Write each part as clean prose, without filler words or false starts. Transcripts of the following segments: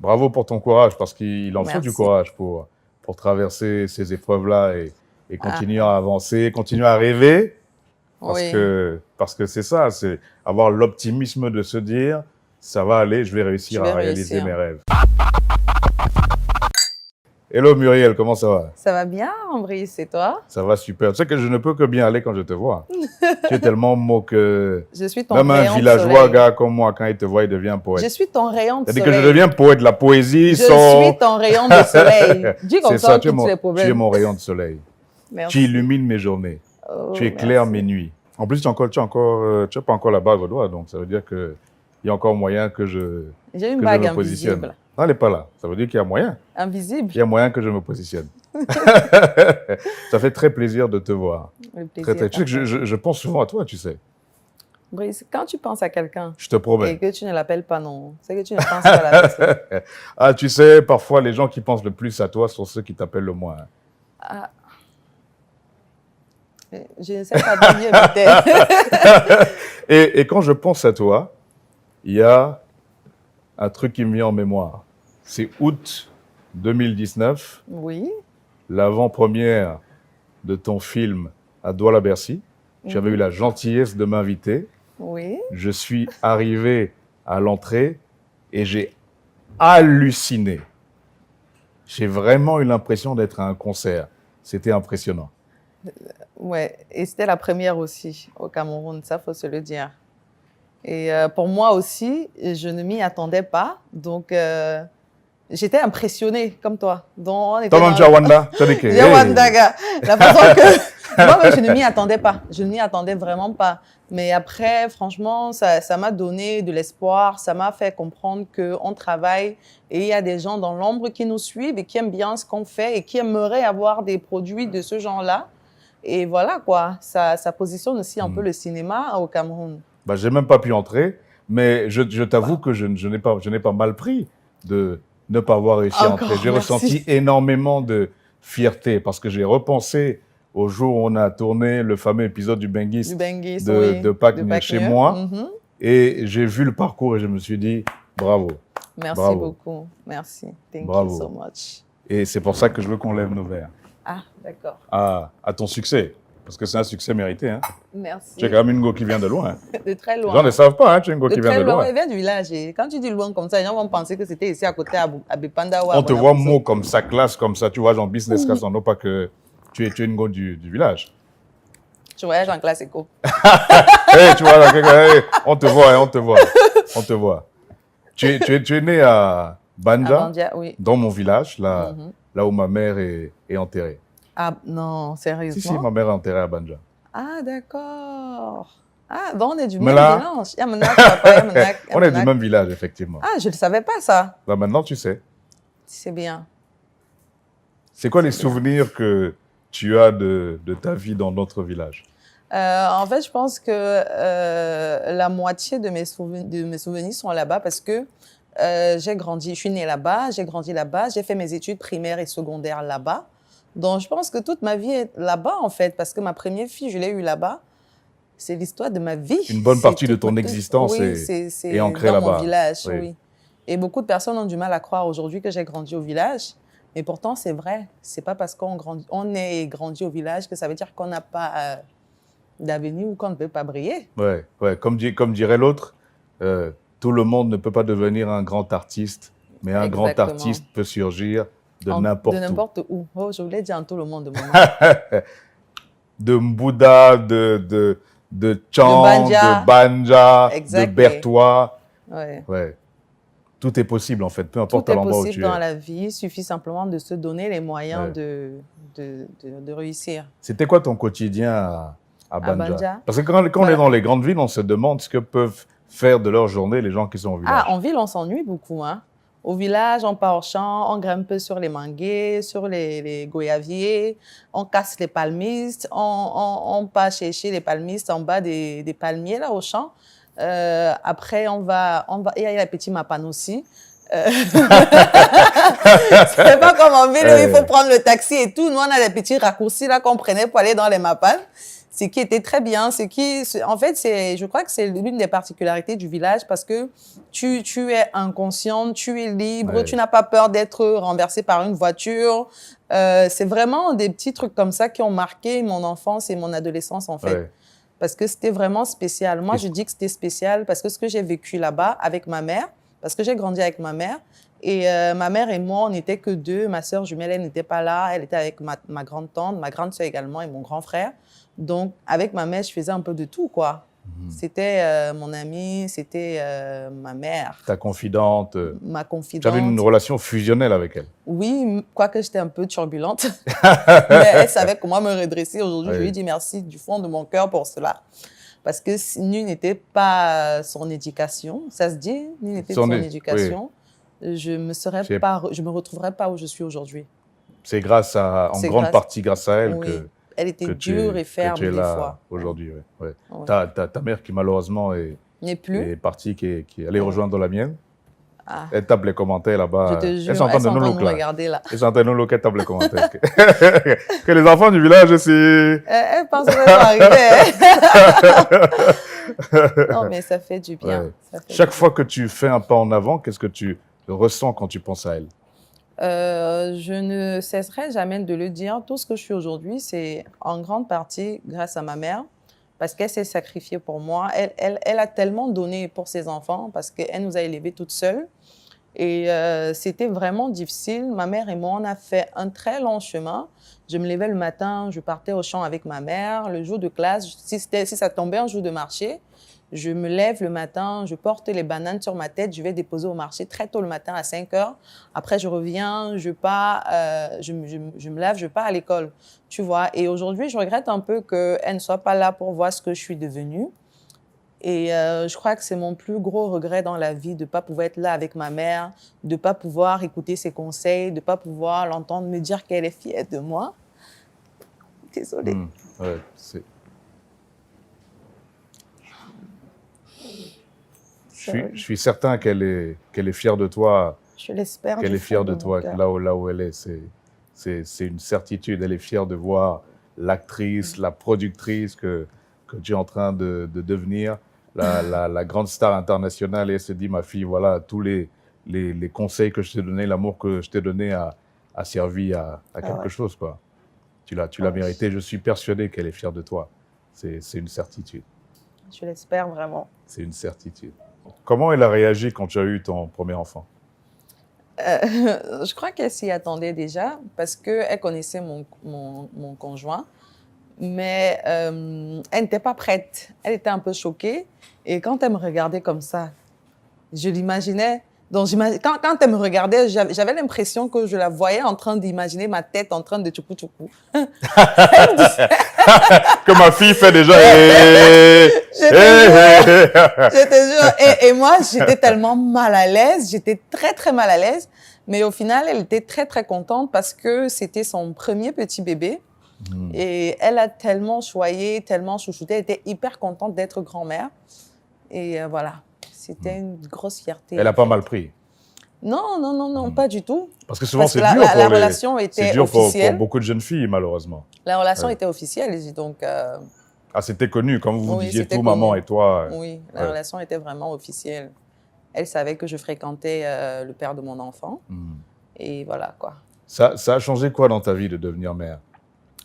bravo pour ton courage, parce qu'il en faut Merci. du courage pour traverser ces épreuves-là et continuer à avancer, continuer à rêver, parce que c'est ça, c'est avoir l'optimisme de se dire, ça va aller, je vais réussir à réaliser mes rêves. Hello Muriel, comment ça va? Ça va bien, Ambry, c'est toi? Ça va super. Tu sais que je ne peux que bien aller quand je te vois. Tu es tellement beau que je suis ton même rayon un villageois, de gars comme moi, quand il te voit, il devient poète. Je suis ton rayon de soleil. C'est-à-dire que je deviens poète, la poésie Je suis ton rayon de soleil. Dis comme ça, tous les problèmes. Tu es mon rayon de soleil. Merci. Tu illumines mes journées. Oh, tu éclaires mes nuits. En plus, tu n'as pas encore la bague au doigt, donc ça veut dire qu'il y a encore moyen que je J'ai une bague positionne. invisible. Non, elle n'est pas là. Ça veut dire qu'il y a moyen. Invisible. Il y a moyen que je me positionne. Ça fait très plaisir de te voir. Le plaisir. Tu sais que je pense souvent à toi, tu sais. Brice, quand tu penses à quelqu'un je te promets. Et que tu ne l'appelles pas, non, c'est que tu ne penses pas à la personne. Ah, tu sais, parfois, les gens qui pensent le plus à toi sont ceux qui t'appellent le moins. Ah. Je ne sais pas d'où vient peut-être. Et quand je pense à toi, il y a un truc qui me vient en mémoire. C'est août 2019. Oui. L'avant-première de ton film à Douala-Bercy. Tu avais eu la gentillesse de m'inviter. Oui. Je suis arrivé à l'entrée et j'ai halluciné. J'ai vraiment eu l'impression d'être à un concert. C'était impressionnant. Ouais, et c'était la première aussi au Cameroun, ça faut se le dire. Et pour moi aussi, je ne m'y attendais pas, donc j'étais impressionnée comme toi. Toi-même, tu as Wanda, tu as dit que... La façon que... Moi, je ne m'y attendais pas. Je ne m'y attendais vraiment pas. Mais après, franchement, ça m'a donné de l'espoir. Ça m'a fait comprendre qu'on travaille et il y a des gens dans l'ombre qui nous suivent et qui aiment bien ce qu'on fait et qui aimeraient avoir des produits de ce genre-là. Et voilà, quoi. Ça positionne aussi un peu le cinéma au Cameroun. Bah, je n'ai même pas pu entrer, mais je t'avoue que je n'ai pas mal pris de ne pas avoir réussi à entrer. J'ai ressenti énormément de fierté parce que j'ai repensé au jour où on a tourné le fameux épisode du Benguis de Pâques chez moi. Et j'ai vu le parcours et je me suis dit, bravo. Merci beaucoup. Merci. Thank you so much. Et c'est pour ça que je veux qu'on lève nos verres. Ah, d'accord. À ton succès. Parce que c'est un succès mérité. Hein. Merci. Tu es quand même une go qui vient de loin. Hein. De très loin. Les gens ne savent pas, hein, tu es une go qui vient de loin. Elle vient du village. Et quand tu dis loin comme ça, les gens vont penser que c'était ici à côté à Bipanda. On te voit mot comme ça, classe comme ça. Tu vois, genre business class, non pas que tu es une go du village. Tu voyages en classe éco. Hey, tu vois, on te voit, on te voit. On te voit. Tu es né à Banja, oui. Dans mon village, là où ma mère est enterrée. Ah non, sérieusement? Si, ma mère est enterrée à Banja. Ah, d'accord. Ah, bon, on est du même village. On est du même village, effectivement. Ah, je ne savais pas ça. Bah, maintenant, tu sais. C'est bien. C'est quoi les souvenirs que tu as de ta vie dans notre village? En fait, je pense que la moitié de mes souvenirs sont là-bas parce que j'ai grandi, je suis née là-bas, j'ai grandi là-bas, j'ai fait mes études primaires et secondaires là-bas. Donc, je pense que toute ma vie est là-bas, en fait, parce que ma première fille, je l'ai eue là-bas. C'est l'histoire de ma vie. Une bonne partie de ton existence est ancrée là-bas. Dans mon village, oui. Et beaucoup de personnes ont du mal à croire aujourd'hui que j'ai grandi au village. Mais pourtant, c'est vrai. C'est pas parce qu'on est grandi au village que ça veut dire qu'on n'a pas d'avenir ou qu'on ne peut pas briller. Ouais. Comme dirait l'autre, tout le monde ne peut pas devenir un grand artiste, mais un grand artiste peut surgir de n'importe où. Oh, je voulais dire en tout le monde. De Mbouda, de Tchang, de Banja, de Bertois. Ouais. Tout est possible, en fait, peu importe l'endroit où tu es. Tout est possible dans la vie. Il suffit simplement de se donner les moyens de réussir. C'était quoi ton quotidien à Banja? Parce que quand on est dans les grandes villes, on se demande ce que peuvent faire de leur journée les gens qui sont au village. Ah, en ville, on s'ennuie beaucoup, hein. Au village, on part au champ, on grimpe sur les manguiers, sur les goyaviers, on casse les palmistes, on part chercher les palmistes en bas des palmiers, là, au champ. Après, il y a les petits mapanes aussi. C'est pas comme en ville où il faut prendre le taxi et tout. Nous, on a des petits raccourcis là qu'on prenait pour aller dans les mapanes. ce qui était très bien, en fait, je crois que c'est l'une des particularités du village parce que tu es inconsciente, tu es libre, Ouais. tu n'as pas peur d'être renversé par une voiture. C'est vraiment des petits trucs comme ça qui ont marqué mon enfance et mon adolescence, en fait. Ouais. Parce que c'était vraiment spécial. Moi, Et- je dis que c'était spécial parce que ce que j'ai vécu là-bas avec ma mère, parce que j'ai grandi avec ma mère, et ma mère et moi, on n'était que deux. Ma sœur jumelle, elle n'était pas là. Elle était avec ma grande-tante, ma grande sœur également et mon grand frère. Donc, avec ma mère, je faisais un peu de tout, quoi. C'était mon amie, c'était ma mère, Ta confidente. ma Tu avais une confidente. relation fusionnelle avec elle. Oui, quoique j'étais un peu turbulente, mais elle savait comment me redresser. Aujourd'hui, je Oui. lui dis merci du fond de mon cœur pour cela. Parce que nul n'était pas son éducation, ça se dit, nul n'était son éducation. Je me retrouverais pas où je suis aujourd'hui. C'est en grande partie grâce à elle oui. Elle était dure et ferme que tu es des là fois. aujourd'hui. Ouais. Ouais. Oui. Ta mère qui malheureusement est partie, qui est allée rejoindre la mienne. Ah. Elle tape les commentaires là-bas. Je te jure, elles sont en train de nous regarder là. Elles sont en train de nous loquer, elles tapent les commentaires. Que les enfants du village, c'est... Elle pense que ça va arriver. Non, mais ça fait du bien. Ouais. Ça fait Chaque fois que tu fais un pas en avant, qu'est-ce que tu ressens quand tu penses à elle? Je ne cesserai jamais de le dire. Tout ce que je suis aujourd'hui, c'est en grande partie grâce à ma mère, parce qu'elle s'est sacrifiée pour moi. Elle a tellement donné pour ses enfants, parce qu'elle nous a élevés toutes seules. Et c'était vraiment difficile. Ma mère et moi, on a fait un très long chemin. Je me levais le matin, je partais au champ avec ma mère. Le jour de classe, si ça tombait un jour de marché, je me lève le matin, je porte les bananes sur ma tête, je vais déposer au marché très tôt le matin à 5 heures. Après, je reviens, je pars, je me lave, je pars à l'école, tu vois. Et aujourd'hui, je regrette un peu qu'elle ne soit pas là pour voir ce que je suis devenue. Et je crois que c'est mon plus gros regret dans la vie de ne pas pouvoir être là avec ma mère, de ne pas pouvoir écouter ses conseils, de ne pas pouvoir l'entendre me dire qu'elle est fière de moi. Désolée. Ouais, je suis certain qu'elle est fière de toi. Je l'espère. Qu'elle est fière de toi, là où elle est. C'est une certitude. Elle est fière de voir l'actrice, la productrice que tu es en train de devenir, la grande star internationale. Et elle se dit, ma fille, voilà, tous les conseils que je t'ai donnés, l'amour que je t'ai donné a servi à quelque chose, quoi. Tu l'as mérité. Je suis persuadé qu'elle est fière de toi. C'est une certitude. Je l'espère vraiment. C'est une certitude. Comment elle a réagi quand tu as eu ton premier enfant? Je crois qu'elle s'y attendait déjà parce qu'elle connaissait mon conjoint, mais elle n'était pas prête. Elle était un peu choquée et quand elle me regardait comme ça, je l'imaginais. Donc, quand elle me regardait, j'avais l'impression que je la voyais en train d'imaginer ma tête en train de tchoukou-tchoukou. Que ma fille fait déjà. Je te jure. Et moi, j'étais tellement mal à l'aise. J'étais très, très mal à l'aise. Mais au final, elle était très, très contente parce que c'était son premier petit bébé. Et elle a tellement choyé, tellement chouchouté. Elle était hyper contente d'être grand-mère. Et voilà. C'était une grosse fierté. Elle a pas mal pris? Non, pas du tout. Parce que souvent, c'est dur la relation était officielle. pour beaucoup de jeunes filles, malheureusement. La relation était officielle, donc... c'était connu, comme vous disiez tout, maman et toi. Oui, la relation était vraiment officielle. Elle savait que je fréquentais le père de mon enfant. Et voilà, quoi. Ça a changé quoi dans ta vie de devenir mère?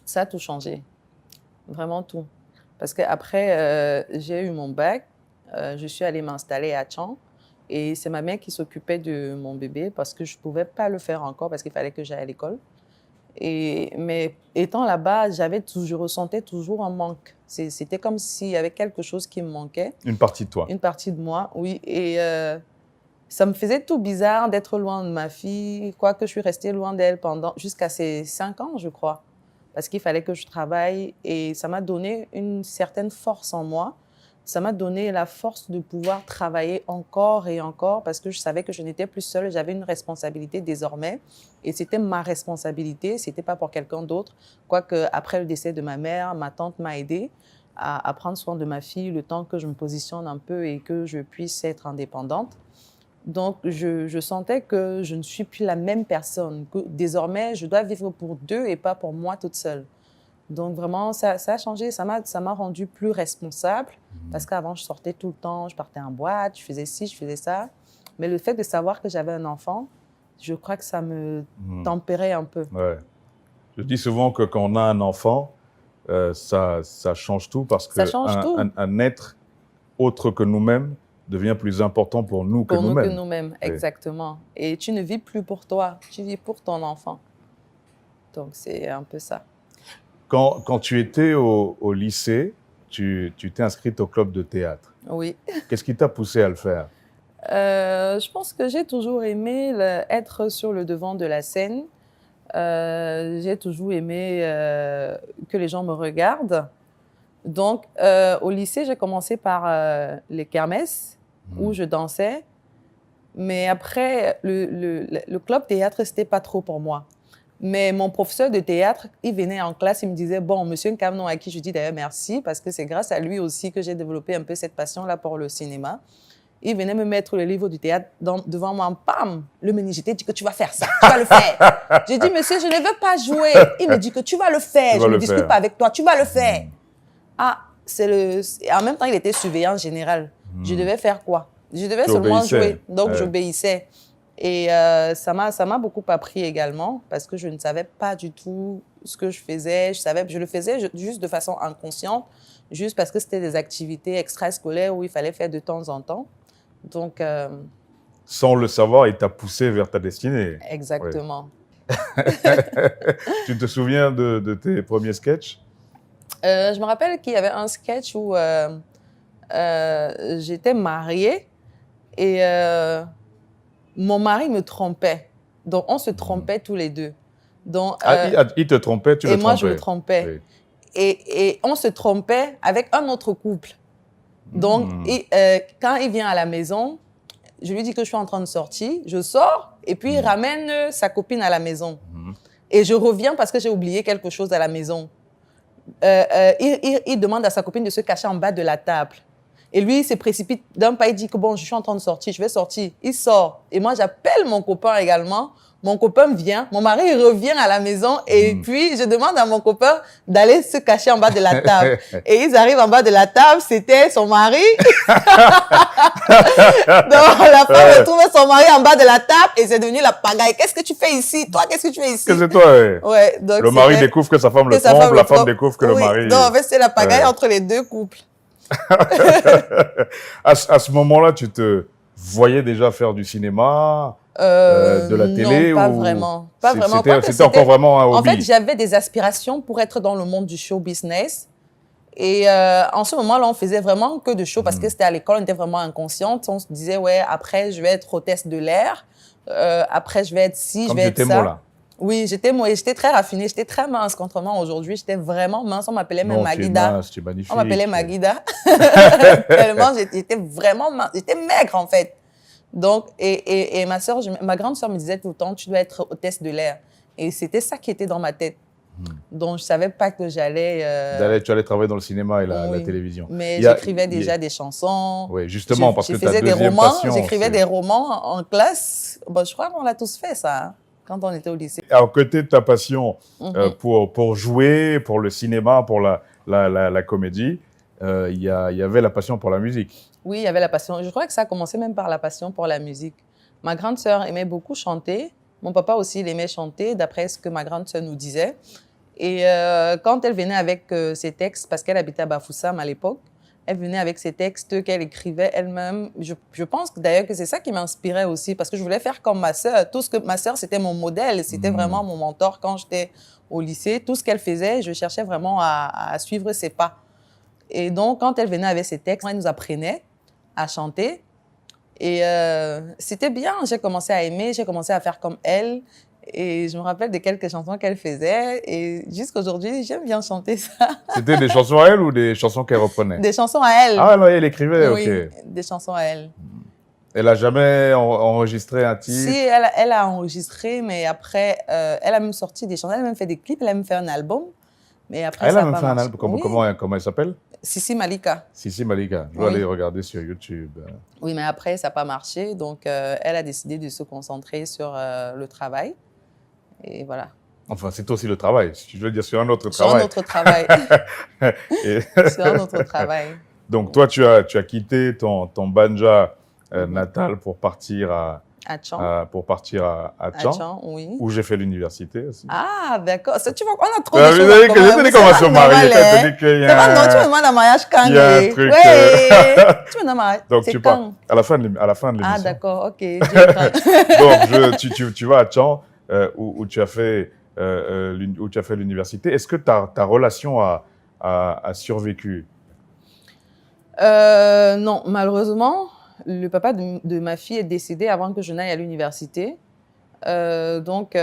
Ça a tout changé. Vraiment tout. Parce qu'après, j'ai eu mon bac. Je suis allée m'installer à Tchang et c'est ma mère qui s'occupait de mon bébé parce que je ne pouvais pas le faire encore parce qu'il fallait que j'aille à l'école. Mais étant là-bas, je ressentais toujours un manque. C'était comme s'il y avait quelque chose qui me manquait. Une partie de toi? Une partie de moi, oui. Et ça me faisait tout bizarre d'être loin de ma fille, quoique je suis restée loin d'elle jusqu'à ses 5 ans, je crois, parce qu'il fallait que je travaille et ça m'a donné une certaine force en moi. Ça m'a donné la force de pouvoir travailler encore et encore parce que je savais que je n'étais plus seule. J'avais une responsabilité désormais et c'était ma responsabilité. Ce n'était pas pour quelqu'un d'autre. Quoique, après le décès de ma mère, ma tante m'a aidée à prendre soin de ma fille le temps que je me positionne un peu et que je puisse être indépendante. Donc, je sentais que je ne suis plus la même personne. Que désormais, je dois vivre pour deux et pas pour moi toute seule. Donc, vraiment, ça a changé. Ça m'a rendue plus responsable parce qu'avant, je sortais tout le temps, je partais en boîte, je faisais ci, je faisais ça. Mais le fait de savoir que j'avais un enfant, je crois que ça me tempérait un peu. Ouais. Je dis souvent que quand on a un enfant, ça change tout parce qu'un être autre que nous-mêmes devient plus important pour nous que nous-mêmes. Pour nous que nous-mêmes, exactement. Et tu ne vis plus pour toi, tu vis pour ton enfant. Donc, c'est un peu ça. Quand tu étais au lycée, tu t'es inscrite au club de théâtre. Oui. Qu'est-ce qui t'a poussé à le faire? Je pense que j'ai toujours aimé être sur le devant de la scène. J'ai toujours aimé que les gens me regardent. Donc, au lycée, j'ai commencé par les kermesses où je dansais. Mais après, le club théâtre, c'était pas trop pour moi. Mais mon professeur de théâtre, il venait en classe, il me disait, bon, monsieur Nkamnon, à qui je dis d'ailleurs merci, parce que c'est grâce à lui aussi que j'ai développé un peu cette passion-là pour le cinéma. Il venait me mettre le livre du théâtre devant moi, pam, le meningité dit que tu vas faire ça, tu vas le faire. J'ai dit, monsieur, je ne veux pas jouer. Il me dit que tu vas le faire, je ne discute pas avec toi, tu vas le faire. Ah, en même temps, il était surveillant général. Je devais faire quoi? Je devais seulement jouer, donc j'obéissais. Et ça m'a beaucoup appris également parce que je ne savais pas du tout ce que je faisais. Je le faisais juste de façon inconsciente, juste parce que c'était des activités extrascolaires où il fallait faire de temps en temps. Donc, sans le savoir, il t'a poussé vers ta destinée. Exactement. Ouais. Tu te souviens de tes premiers sketchs? Je me rappelle qu'il y avait un sketch où j'étais mariée et mon mari me trompait. Donc, on se trompait tous les deux. Donc, il te trompait, tu le trompais. Et moi, je le trompais. Oui. Et on se trompait avec un autre couple. Donc, quand il vient à la maison, je lui dis que je suis en train de sortir. Je sors et puis il ramène sa copine à la maison. Et je reviens parce que j'ai oublié quelque chose à la maison. Il demande à sa copine de se cacher en bas de la table. Et lui, il se précipite d'un pas, il dit que bon, je suis en train de sortir, je vais sortir. Il sort. Et moi, j'appelle mon copain également. Mon copain vient, mon mari revient à la maison et puis je demande à mon copain d'aller se cacher en bas de la table. Et ils arrivent en bas de la table, c'était son mari. Donc la femme retrouve son mari en bas de la table et c'est devenu la pagaille. Qu'est-ce que tu fais ici? Toi, qu'est-ce que tu fais ici? C'est toi, ouais, donc le mari découvre que sa femme le trompe, la femme découvre que le mari... Non, en fait, c'est la pagaille entre les deux couples. À ce moment-là, tu te voyais déjà faire du cinéma, de la télé? Non, pas vraiment. Pas vraiment. C'était encore vraiment un hobby. En fait, j'avais des aspirations pour être dans le monde du show business. Et en ce moment-là, on faisait vraiment que de show parce que c'était à l'école, on était vraiment inconsciente. On se disait, ouais, après, je vais être hôtesse de l'air. Après, je vais être ci, je vais être ça. Comme là. Oui, j'étais très raffinée, j'étais très mince contre moi aujourd'hui. J'étais vraiment mince, on m'appelait même Maguida. Mince, tu es magnifique. On m'appelait Maguida. Tellement j'étais vraiment mince, j'étais maigre en fait. Donc, et ma grande sœur me disait tout le temps, tu dois être hôtesse de l'air. Et c'était ça qui était dans ma tête. Donc, je ne savais pas que j'allais... Tu allais travailler dans le cinéma et la télévision. Mais j'écrivais déjà des chansons. Oui, justement, parce que tu as des romans. J'écrivais des romans en classe. Bon, je crois qu'on l'a tous fait, ça, hein, quand on était au lycée. À côté de ta passion pour jouer, pour le cinéma, pour la comédie, il y avait la passion pour la musique. Oui, il y avait la passion. Je crois que ça a commencé même par la passion pour la musique. Ma grande sœur aimait beaucoup chanter. Mon papa aussi, il aimait chanter, d'après ce que ma grande sœur nous disait. Et quand elle venait avec ses textes, parce qu'elle habitait à Bafoussam à l'époque, elle venait avec ses textes qu'elle écrivait elle-même. Je pense d'ailleurs que c'est ça qui m'inspirait aussi, parce que je voulais faire comme ma sœur. Ma sœur, c'était mon modèle, c'était vraiment mon mentor quand j'étais au lycée. Tout ce qu'elle faisait, je cherchais vraiment à suivre ses pas. Et donc, quand elle venait avec ses textes, elle nous apprenait à chanter. Et c'était bien, j'ai commencé à aimer, j'ai commencé à faire comme elle. Et je me rappelle de quelques chansons qu'elle faisait. Et jusqu'à aujourd'hui, j'aime bien chanter ça. C'était des chansons à elle ou des chansons qu'elle reprenait? Des chansons à elle. Ah non, elle écrivait, oui, ok. Des chansons à elle. Elle n'a jamais enregistré un titre? Si, elle a enregistré, mais après, elle a même sorti des chansons. Elle a même fait des clips, elle a même fait un album. Mais après, elle a même fait un album. Comment elle s'appelle? Sissi Malika. Sissi Malika. Je vais aller regarder sur YouTube. Oui, mais après, ça n'a pas marché. Donc, elle a décidé de se concentrer sur le travail. Et voilà. Enfin, c'est aussi le travail. Si tu veux dire sur un autre Sur un travail. autre travail. Et Sur un autre travail. donc, toi, tu as quitté ton Banja Mhm. natal pour partir À Tchang. à À Tchang, Tchang, oui. où j'ai fait l'université aussi. Ah, d'accord. Ça, tu vois, on a trop Ah, de je choses t'ai en dit que- je commun. t'ai Mais dit c'est qu'on va pas se marier. normal, Je t'ai hein. dit qu'il y C'est pas non, tu me a demandes un mariage quand, il y a un eh. truc. Ouais. Tu me demandes un mariage. Donc, C'est tu pars quand? à la fin de Ah, l'émission. d'accord, ok. Dieu est grand. Donc, tu vas à Tchang, où tu as fait l'université. Est-ce que ta relation a survécu? Non, malheureusement, le papa de ma fille est décédé avant que je n'aille à l'université. Donc,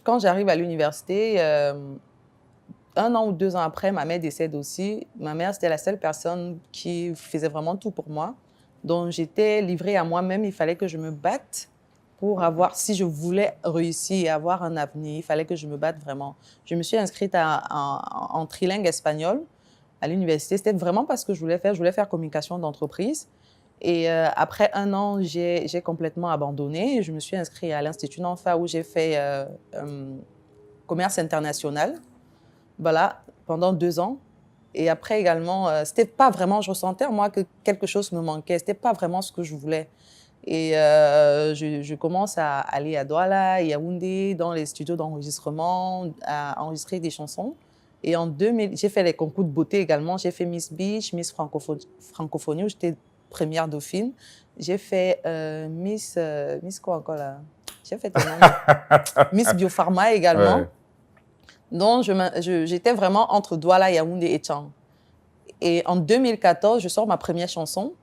quand j'arrive à l'université, 1 an ou 2 ans après, ma mère décède aussi. Ma mère, c'était la seule personne qui faisait vraiment tout pour moi. Donc, j'étais livrée à moi-même. Il fallait que je me batte pour avoir, si je voulais réussir et avoir un avenir, il fallait que je me batte vraiment. Je me suis inscrite en trilingue espagnol à l'université. C'était vraiment parce que je voulais faire. Je voulais faire communication d'entreprise. Et après 1 an, j'ai complètement abandonné. Je me suis inscrite à l'Institut Nanfa où j'ai fait commerce international. Voilà, pendant 2 ans. Et après également, c'était pas vraiment, je ressentais en moi que quelque chose me manquait. C'était pas vraiment ce que je voulais. Et je commence à aller à Douala, Yaoundé, dans les studios d'enregistrement, à enregistrer des chansons. Et en 2000, j'ai fait les concours de beauté également. J'ai fait Miss Beach, Miss Francophonie, où j'étais première dauphine. J'ai fait Miss quoi encore là? J'ai fait Miss Biopharma également. Ouais. Donc, j'étais vraiment entre Douala, Yaoundé et Tchang. Et en 2014, je sors ma première chanson.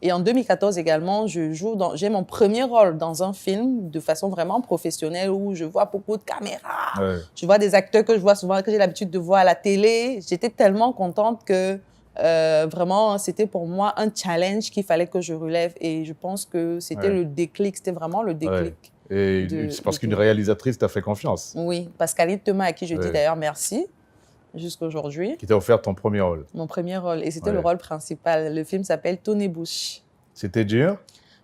Et en 2014 également, j'ai mon premier rôle dans un film de façon vraiment professionnelle où je vois beaucoup de caméras. Ouais. Je vois des acteurs que je vois souvent, que j'ai l'habitude de voir à la télé. J'étais tellement contente que vraiment, c'était pour moi un challenge qu'il fallait que je relève. Et je pense que c'était le déclic, c'était vraiment le déclic. Et c'est parce qu'une réalisatrice t'a fait confiance. Oui, Pascaline Thomas, à qui je dis Ouais. d'ailleurs merci jusqu'à aujourd'hui. Qui t'a offert ton premier rôle. Mon premier rôle. Et c'était le rôle principal. Le film s'appelle Tony Bush. C'était dur?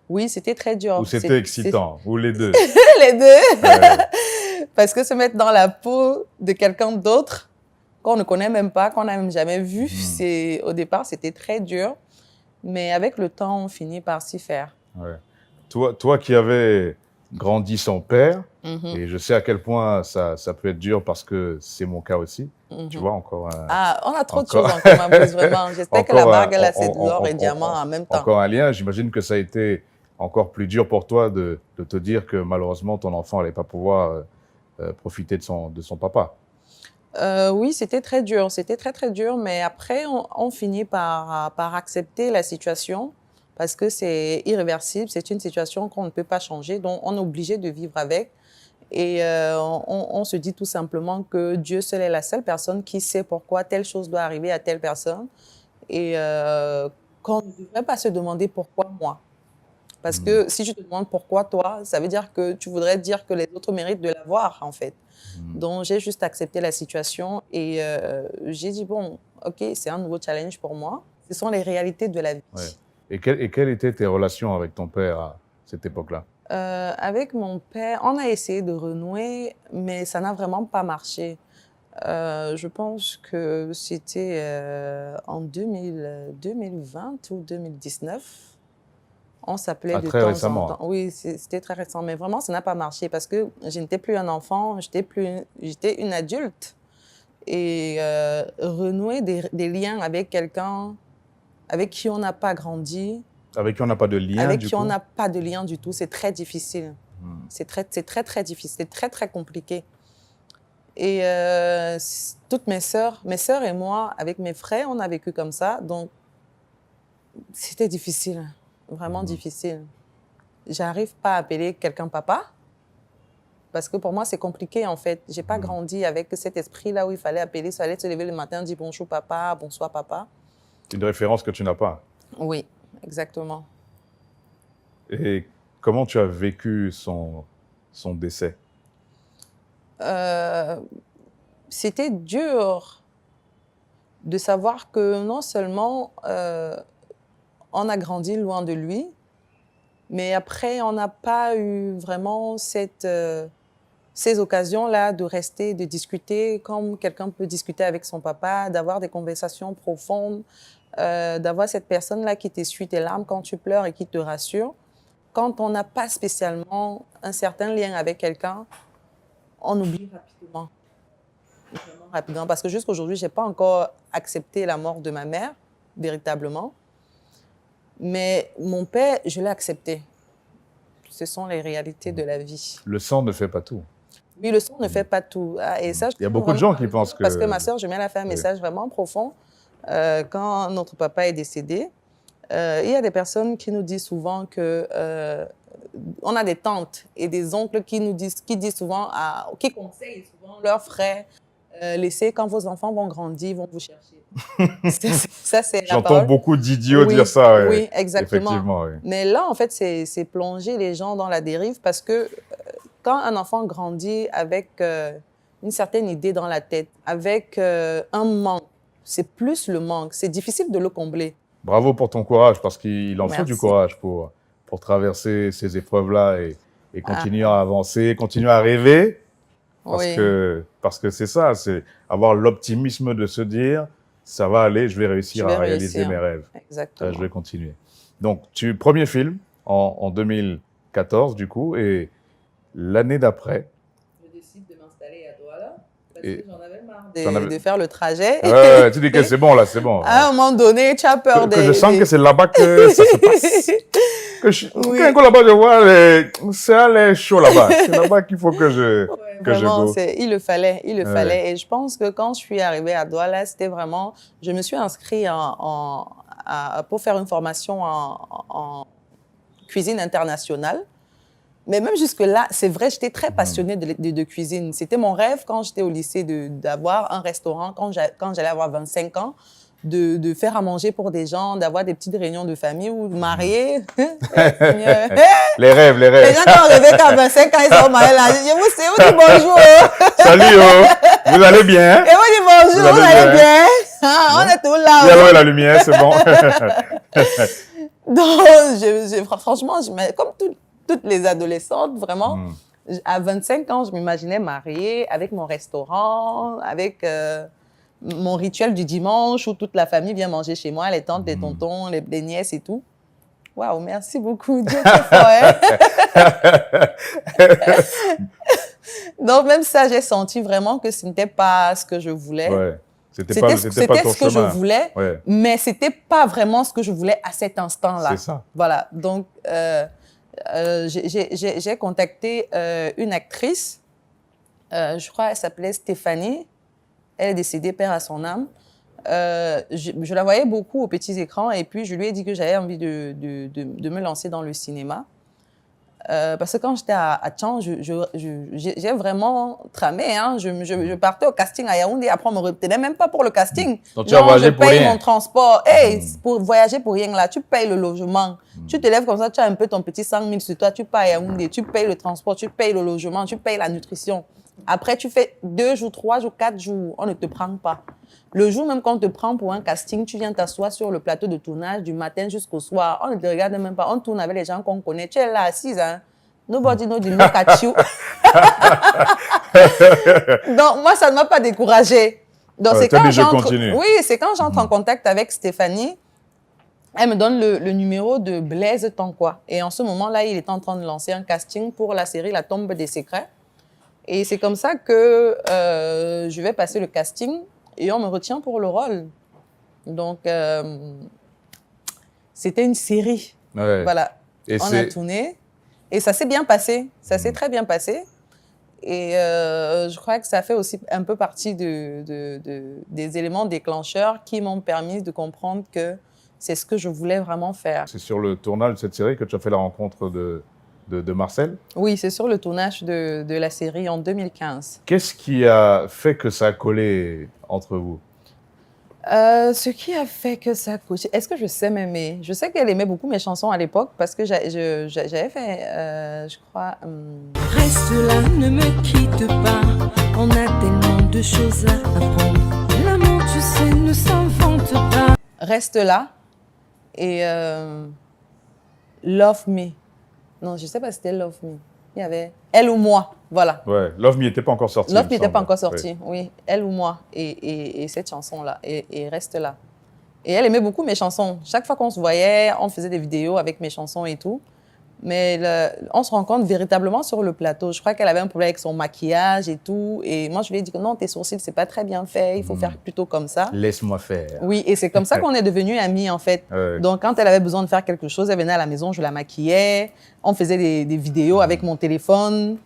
Oui, c'était très dur. Ou c'était excitant? Ou les deux? Les deux. Ouais. Parce que se mettre dans la peau de quelqu'un d'autre qu'on ne connaît même pas, qu'on n'a même jamais vu, au départ, c'était très dur. Mais avec le temps, on finit par s'y faire. Ouais. Toi qui avais grandi sans père, et je sais à quel point ça peut être dur parce que c'est mon cas aussi. Tu vois, encore on a trop de choses en commun, Bruce, vraiment. J'espère que la bague, là, c'est de l'or et diamant en même temps. Encore un lien. J'imagine que ça a été encore plus dur pour toi de te dire que malheureusement, ton enfant n'allait pas pouvoir profiter de son papa. Oui, c'était très dur. C'était très, très dur. Mais après, on finit par accepter la situation parce que c'est irréversible. C'est une situation qu'on ne peut pas changer. Donc, on est obligé de vivre avec. Et on se dit tout simplement que Dieu seul est la seule personne qui sait pourquoi telle chose doit arriver à telle personne. Et qu'on ne devrait pas se demander pourquoi moi. Parce que si tu te demandes pourquoi toi, ça veut dire que tu voudrais dire que les autres méritent de l'avoir, en fait. Donc, j'ai juste accepté la situation et j'ai dit, bon, OK, c'est un nouveau challenge pour moi. Ce sont les réalités de la vie. Ouais. Et quelles étaient tes relations avec ton père à cette époque-là? Avec mon père, on a essayé de renouer, mais ça n'a vraiment pas marché. Je pense que c'était en 2020 ou 2019. On s'appelait de temps en temps. Oui, c'était très récent, mais vraiment, ça n'a pas marché parce que je n'étais plus un enfant, j'étais une adulte. Et renouer des liens avec quelqu'un avec qui on n'a pas grandi, avec qui on n'a pas de lien, avec qui on n'a pas de lien du tout, c'est très difficile. C'est très, très difficile, c'est très, très compliqué. Et toutes mes sœurs et moi, avec mes frères, on a vécu comme ça. Donc, c'était difficile, vraiment difficile. J'arrive pas à appeler quelqu'un papa parce que pour moi, c'est compliqué en fait. J'ai pas grandi avec cet esprit-là où il fallait appeler, il fallait se lever le matin, dire bonjour papa, bonsoir papa. Une référence que tu n'as pas. Oui, exactement. Et comment tu as vécu son décès? C'était dur de savoir que non seulement on a grandi loin de lui, mais après, on n'a pas eu vraiment cette ces occasions-là de rester, de discuter comme quelqu'un peut discuter avec son papa, d'avoir des conversations profondes, d'avoir cette personne-là qui t'essuie tes larmes quand tu pleures et qui te rassure. Quand on n'a pas spécialement un certain lien avec quelqu'un, on oublie rapidement. Vraiment rapidement. Parce que jusqu'à aujourd'hui, je n'ai pas encore accepté la mort de ma mère, véritablement. Mais mon père, je l'ai accepté. Ce sont les réalités de la vie. Le sang ne fait pas tout. Oui, le sang ne fait pas tout. Et ça, il y a beaucoup de gens qui pensent que... Parce que ma sœur, je viens de faire un message vraiment profond. Quand notre papa est décédé, il y a des personnes qui nous disent souvent que... on a des tantes et des oncles qui disent souvent, qui conseillent souvent leurs frères, laissez, quand vos enfants vont grandir, ils vont vous chercher. Ça, c'est la parole. J'entends beaucoup d'idiots dire ça. Oui, exactement. Effectivement, oui. Mais là, en fait, c'est plonger les gens dans la dérive parce que quand un enfant grandit avec une certaine idée dans la tête, avec un manque, c'est plus le manque, c'est difficile de le combler. Bravo pour ton courage, parce qu'il en faut du courage pour traverser ces épreuves-là et continuer à avancer, continuer à rêver. Parce que c'est ça, c'est avoir l'optimisme de se dire, ça va aller, je vais réussir à réaliser mes rêves. Exactement. Je vais continuer. Donc, premier film en 2014, du coup, et l'année d'après. Je décide de m'installer à Douala, parce que j'en avais marre de faire le trajet. Tu dis que c'est bon, là, c'est bon. À un moment donné, tu as peur que je sens que c'est là-bas que ça se passe. Quand là-bas, je vois, c'est les chauds là-bas. C'est là-bas qu'il faut que je go. Il le fallait. Et je pense que quand je suis arrivée à Douala, c'était vraiment... Je me suis inscrite pour faire une formation en cuisine internationale. Mais même jusque-là, c'est vrai, j'étais très passionnée de cuisine. C'était mon rêve quand j'étais au lycée d'avoir un restaurant, quand j'allais avoir 25 ans, de faire à manger pour des gens, d'avoir des petites réunions de famille ou de marier. Les rêves. Les gens qui ont rêvé qu'à 25 ans, ils sont mariés là. Je vous dis bonjour. Salut, vous allez bien? Et moi, je dis bonjour, vous allez bien? On est tous là. Il y a l'eau et la lumière, c'est bon. Donc, franchement, comme toutes les adolescentes, vraiment, à 25 ans, je m'imaginais mariée avec mon restaurant, avec mon rituel du dimanche où toute la famille vient manger chez moi, les tantes, les tontons, les nièces et tout. Waouh, merci beaucoup. Dieu te fort, Donc, même ça, j'ai senti vraiment que ce n'était pas ce que je voulais. Ouais. C'était ce que je voulais, mais ce n'était pas vraiment ce que je voulais à cet instant-là. C'est ça. Voilà. Donc, j'ai contacté une actrice, je crois qu'elle s'appelait Stéphanie. Elle est décédée, père à son âme. Je la voyais beaucoup aux petits écrans et puis je lui ai dit que j'avais envie de me lancer dans le cinéma. Parce que quand j'étais à Tchang, j'ai vraiment tramé. Hein. Je partais au casting à Yaoundé. Après, on ne me retenait même pas pour le casting. Donc, tu as voyagé pour rien. Je paye mon transport. Hey, pour voyager pour rien, là, tu payes le logement. Tu te lèves comme ça, tu as un peu ton petit 100 000 sur toi. Tu pars à Yaoundé, tu payes le transport, tu payes le logement, tu payes la nutrition. Après, tu fais 2 jours, 3 jours, 4 jours. On ne te prend pas. Le jour même qu'on te prend pour un casting, tu viens t'asseoir sur le plateau de tournage du matin jusqu'au soir. On ne te regarde même pas. On tourne avec les gens qu'on connaît. Tu es là assise, hein. Nobody knows the look at you. Donc, moi, ça ne m'a pas découragée. Donc, c'est quand j'entre en contact avec Stéphanie, elle me donne le numéro de Blaise Tanquois. Et en ce moment-là, il est en train de lancer un casting pour la série La Tombe des Secrets. Et c'est comme ça que je vais passer le casting et on me retient pour le rôle. Donc, c'était une série. Ouais. Voilà. On a tourné. Et ça s'est bien passé. Ça s'est très bien passé. Et je crois que ça fait aussi un peu partie des éléments déclencheurs qui m'ont permis de comprendre que c'est ce que je voulais vraiment faire. C'est sur le tournage de cette série que tu as fait la rencontre de Marcel? Oui, c'est sur le tournage de la série en 2015. Qu'est-ce qui a fait que ça a collé entre vous? Ce qui a fait que ça a collé... Est-ce que je sais m'aimer? Je sais qu'elle aimait beaucoup mes chansons à l'époque parce que j'avais fait, je crois... Reste là, ne me quitte pas. On a tellement de choses à apprendre. L'amour, tu sais, ne s'invente pas. Reste là et Love Me. Non, je ne sais pas si c'était Love Me. Il y avait Elle ou Moi. Voilà. Ouais, Love Me n'était pas encore sorti. Love Me n'était pas encore sorti, oui. Elle ou moi. Et cette chanson-là, et reste là. Et elle aimait beaucoup mes chansons. Chaque fois qu'on se voyait, on faisait des vidéos avec mes chansons et tout. Mais on se rencontre véritablement sur le plateau. Je crois qu'elle avait un problème avec son maquillage et tout. Et moi, je lui ai dit que non, tes sourcils, c'est pas très bien fait. Il faut faire plutôt comme ça. Laisse-moi faire. Oui, et c'est comme ça qu'on est devenus amis, en fait. Ouais. Donc, quand elle avait besoin de faire quelque chose, elle venait à la maison, je la maquillais. On faisait des vidéos avec mon téléphone.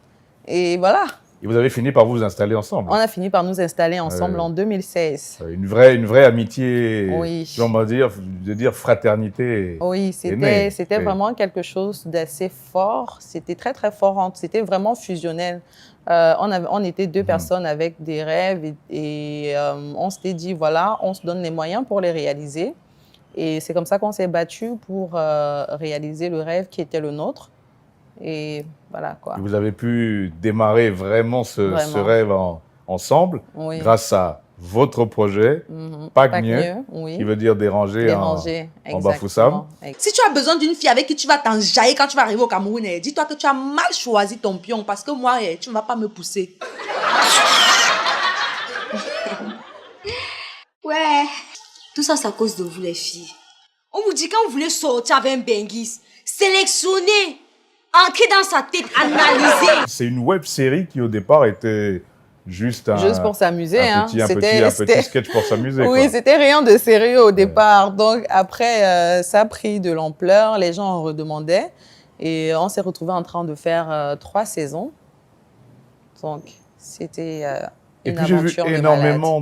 Et voilà. Et vous avez fini par vous installer ensemble. On a fini par nous installer ensemble en 2016. Une vraie amitié, Oui. on va dire, de dire fraternité. Oui, c'était vraiment quelque chose d'assez fort. C'était très, très fort. C'était vraiment fusionnel. On était deux personnes avec des rêves et on s'était dit, voilà, on se donne les moyens pour les réaliser. Et c'est comme ça qu'on s'est battu pour réaliser le rêve qui était le nôtre. Et voilà quoi. Et vous avez pu démarrer vraiment ce rêve ensemble grâce à votre projet, Pagneux, qui veut dire déranger en Bafoussam. Si tu as besoin d'une fille avec qui tu vas t'enjailler quand tu vas arriver au Cameroun, dis-toi que tu as mal choisi ton pion parce que moi, tu ne vas pas me pousser. Ouais, tout ça, c'est à cause de vous les filles. On vous dit quand vous voulez sortir avec un benguis, sélectionnez. Ancré dans sa tête, analysé. C'est une web série qui au départ était juste pour s'amuser. Un petit sketch pour s'amuser. Oui, c'était rien de sérieux au départ. Donc après, ça a pris de l'ampleur, les gens en redemandaient. Et on s'est retrouvés en train de faire 3 saisons. Donc c'était une aventure de malade. Et puis j'ai vu énormément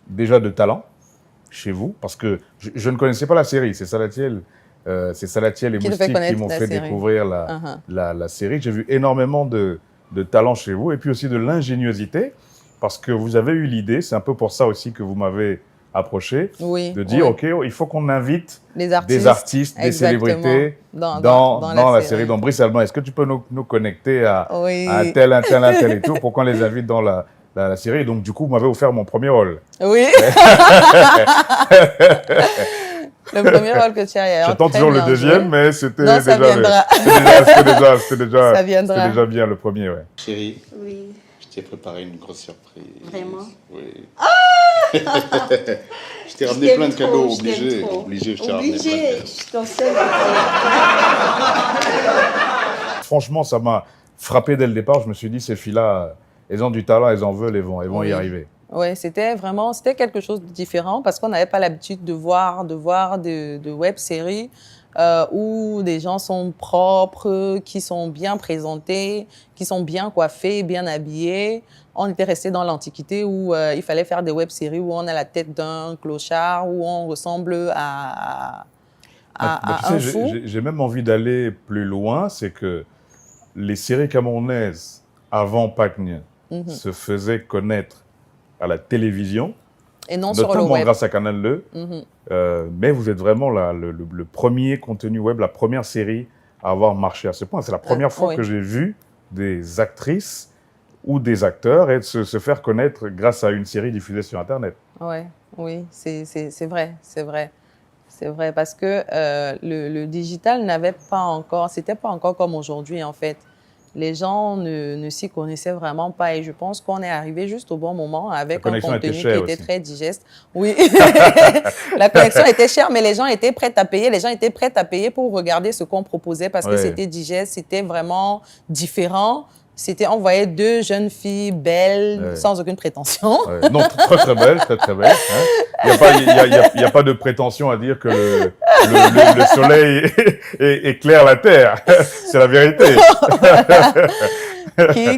déjà de talent chez vous, parce que je ne connaissais pas la série, c'est Salatiel. C'est Salatiel et Moustique qui m'ont fait découvrir la série. J'ai vu énormément de talent chez vous et puis aussi de l'ingéniosité parce que vous avez eu l'idée, c'est un peu pour ça aussi que vous m'avez approché, de dire ok, il faut qu'on invite des artistes, des célébrités dans la série. Donc Brice Alban, est-ce que tu peux nous connecter à un tel et tout pour qu'on les invite dans la série? Donc du coup, vous m'avez offert mon premier rôle. Oui. Le premier rôle que tu as. J'attends toujours le deuxième, mais c'était déjà bien le premier. Ouais. Chérie, oui. Je t'ai préparé une grosse surprise. Vraiment? Oui. Ah je t'ai ramené plein de cadeaux, obligé, je t'ai ramené plein de cadeaux. Je t'en sais. Franchement, ça m'a frappé dès le départ. Je me suis dit, ces filles-là, elles ont du talent, elles en veulent, elles vont y arriver. Oui, c'était quelque chose de différent parce qu'on n'avait pas l'habitude de voir de web-séries où des gens sont propres, qui sont bien présentés, qui sont bien coiffés, bien habillés. On était resté dans l'Antiquité où il fallait faire des web-séries où on a la tête d'un clochard, où on ressemble à un fou. J'ai même envie d'aller plus loin, c'est que les séries camerounaises avant Pagneux se faisaient connaître à la télévision, et non sur le web. Grâce à Canal 2. Mais vous êtes vraiment le premier contenu web, la première série à avoir marché à ce point. C'est la première fois que j'ai vu des actrices ou des acteurs se faire connaître grâce à une série diffusée sur Internet. Oui, c'est vrai. C'est vrai, parce que le digital c'était pas encore comme aujourd'hui en fait. Les gens ne s'y connaissaient vraiment pas et je pense qu'on est arrivé juste au bon moment avec un contenu qui était très digeste. Oui, la connexion était chère, mais les gens étaient prêts à payer. Les gens étaient prêts à payer pour regarder ce qu'on proposait parce que c'était digeste, c'était vraiment différent. On voyait 2 jeunes filles belles, sans aucune prétention. Non, très très belles, très très belles. Il n'y a pas de prétention à dire que le soleil éclaire la terre. C'est la vérité.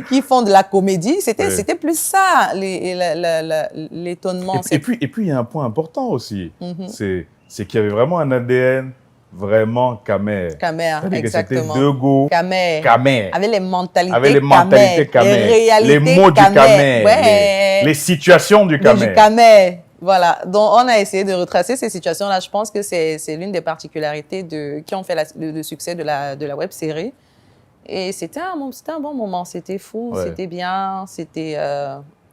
qui font de la comédie. C'était plus ça, l'étonnement. Et puis, il y a un point important aussi. C'est qu'il y avait vraiment un ADN vraiment Camer. Exactement. C'était 2 go. Camer. Avec les mentalités Camer. Les réalités les mots du Camer. Les situations du Camer. Voilà. Donc, on a essayé de retracer ces situations-là. Je pense que c'est l'une des particularités qui ont fait le succès de la web-série. Et c'était un bon moment. C'était fou, c'était bien.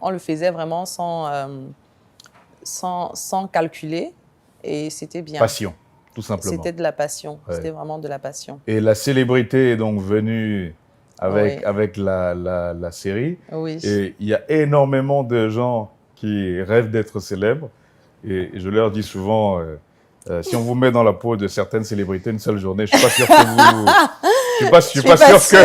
On le faisait vraiment sans calculer. Et c'était bien. Passion. Tout simplement. C'était de la passion. C'était vraiment de la passion. Et la célébrité est donc venue avec la série. Oui. Et il y a énormément de gens qui rêvent d'être célèbres. Et je leur dis souvent, si on vous met dans la peau de certaines célébrités une seule journée, je suis pas sûr que vous... Je suis pas sûr que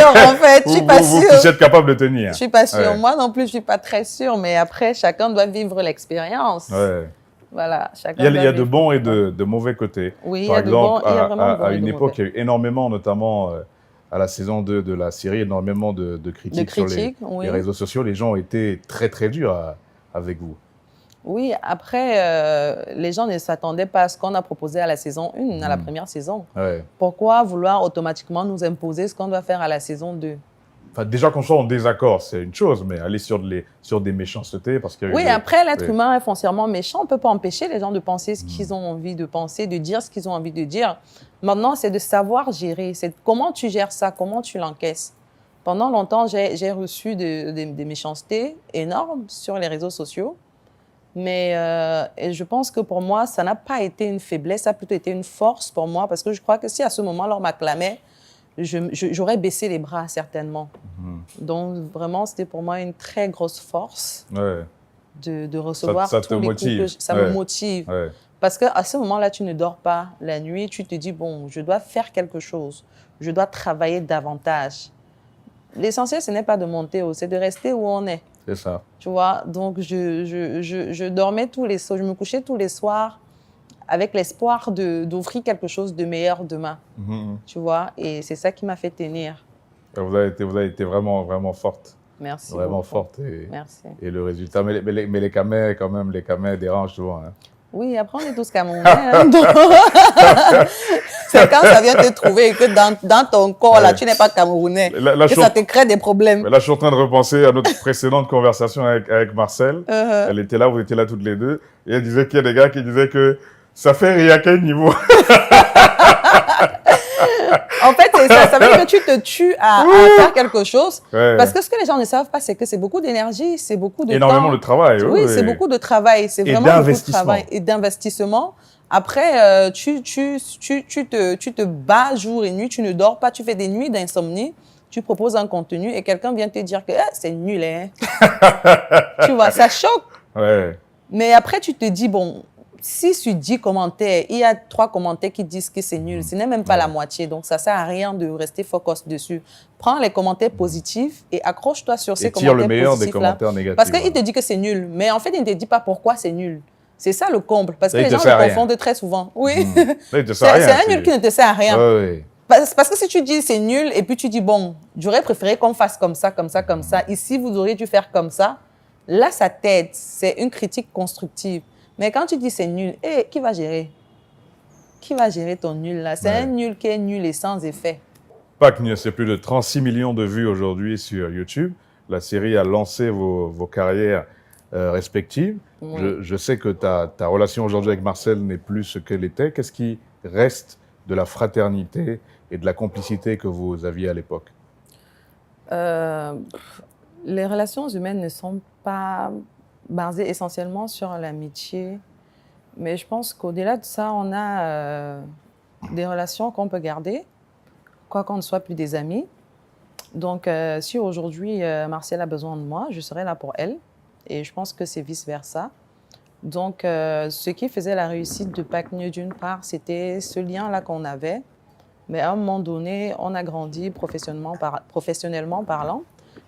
en fait, je suis pas vous sûre. puissiez être capable de tenir. Je suis pas sûre. Ouais. Moi non plus, je suis pas très sûre. Mais après, chacun doit vivre l'expérience. Ouais. Voilà. Chacun Il y a doit de vivre. bons et de mauvais côtés. Oui, il y Par a de bons, exemple, il y a vraiment de bons à et une de époque, il mauvais. y a eu énormément, notamment à la saison 2 de la série, énormément de critiques sur oui. les réseaux sociaux. Les gens ont été très, très durs avec vous. Oui, après, les gens ne s'attendaient pas à ce qu'on a proposé à la saison 1, à la première saison. Ouais. Pourquoi vouloir automatiquement nous imposer ce qu'on doit faire à la saison 2? Enfin, déjà qu'on soit en désaccord, c'est une chose, mais aller sur des méchancetés, parce qu'il y a eu Oui, après, l'être oui. humain est foncièrement méchant. On ne peut pas empêcher les gens de penser ce qu'ils ont envie de penser, de dire ce qu'ils ont envie de dire. Maintenant, c'est de savoir gérer. C'est comment tu gères ça, comment tu l'encaisses. Pendant longtemps, j'ai reçu des méchancetés énormes sur les réseaux sociaux. Mais et je pense que pour moi, ça n'a pas été une faiblesse, ça a plutôt été une force pour moi, parce que je crois que si à ce moment-là, on m'acclamait, j'aurais baissé les bras, certainement. Donc, vraiment, c'était pour moi une très grosse force de recevoir ça te tous les motive. coups. Ça me motive. Ouais. Parce qu'à ce moment-là, tu ne dors pas la nuit, tu te dis, bon, je dois faire quelque chose, je dois travailler davantage. L'essentiel, ce n'est pas de monter haut, c'est de rester où on est. C'est ça. Tu vois, donc je dormais tous les soirs, je me couchais tous les soirs avec l'espoir d'offrir quelque chose de meilleur demain. Tu vois, et c'est ça qui m'a fait tenir. Vous avez été vraiment, vraiment forte. Merci. Vraiment beaucoup. forte. Merci. Et le résultat, mais les camés, quand même, les camés dérangent souvent. Hein. Oui, après, on est tous Camerounais. Hein, donc... c'est quand ça vient te trouver et que dans ton corps, là, tu n'es pas Camerounais, que ça te crée des problèmes. Là, je suis en train de repenser à notre précédente conversation avec Marcel. Elle était là, vous étiez là toutes les deux. Et elle disait qu'il y a des gars qui disaient que ça fait rien à quel niveau. En fait, c'est ça. Ça veut dire que tu te tues à faire quelque chose. Ouais. Parce que ce que les gens ne savent pas, c'est que c'est beaucoup d'énergie, c'est beaucoup de énormément de travail. Oui, c'est beaucoup de travail. C'est vraiment beaucoup de travail et d'investissement. Après, tu te bats jour et nuit, tu ne dors pas, tu fais des nuits d'insomnie, tu proposes un contenu et quelqu'un vient te dire que c'est nul. Hein. Tu vois, ça choque. Ouais. Mais après, tu te dis, bon, si sur 10 commentaires, il y a 3 commentaires qui disent que c'est nul, ce n'est même pas la moitié, donc ça ne sert à rien de rester focus dessus. Prends les commentaires positifs et accroche-toi sur ces commentaires positifs. Et tire le meilleur des commentaires négatifs. Parce qu'il te dit que c'est nul, mais en fait, il ne te dit pas pourquoi c'est nul. C'est ça le comble, parce que les gens le confondent très souvent. Oui, c'est un nul qui ne te sert à rien. Oui. Parce que si tu dis c'est nul et puis tu dis, bon, j'aurais préféré qu'on fasse comme ça, comme ça, comme ça, ici vous auriez dû faire comme ça, là ça t'aide, c'est une critique constructive. Mais quand tu dis c'est nul, qui va gérer? Qui va gérer ton nul là? C'est un nul qui est nul et sans effet. PAC, c'est plus de 36 millions de vues aujourd'hui sur YouTube. La série a lancé vos carrières respectives. Oui. Je sais que ta relation aujourd'hui avec Marcel n'est plus ce qu'elle était. Qu'est-ce qui reste de la fraternité et de la complicité que vous aviez à l'époque? Les relations humaines ne sont pas basées essentiellement sur l'amitié. Mais je pense qu'au-delà de ça, on a des relations qu'on peut garder, quoi qu'on ne soit plus des amis. Donc, si aujourd'hui, Marcel a besoin de moi, je serai là pour elle. Et je pense que c'est vice-versa. Donc, ce qui faisait la réussite de PAC-NU, d'une part, c'était ce lien-là qu'on avait. Mais à un moment donné, on a grandi professionnellement parlant.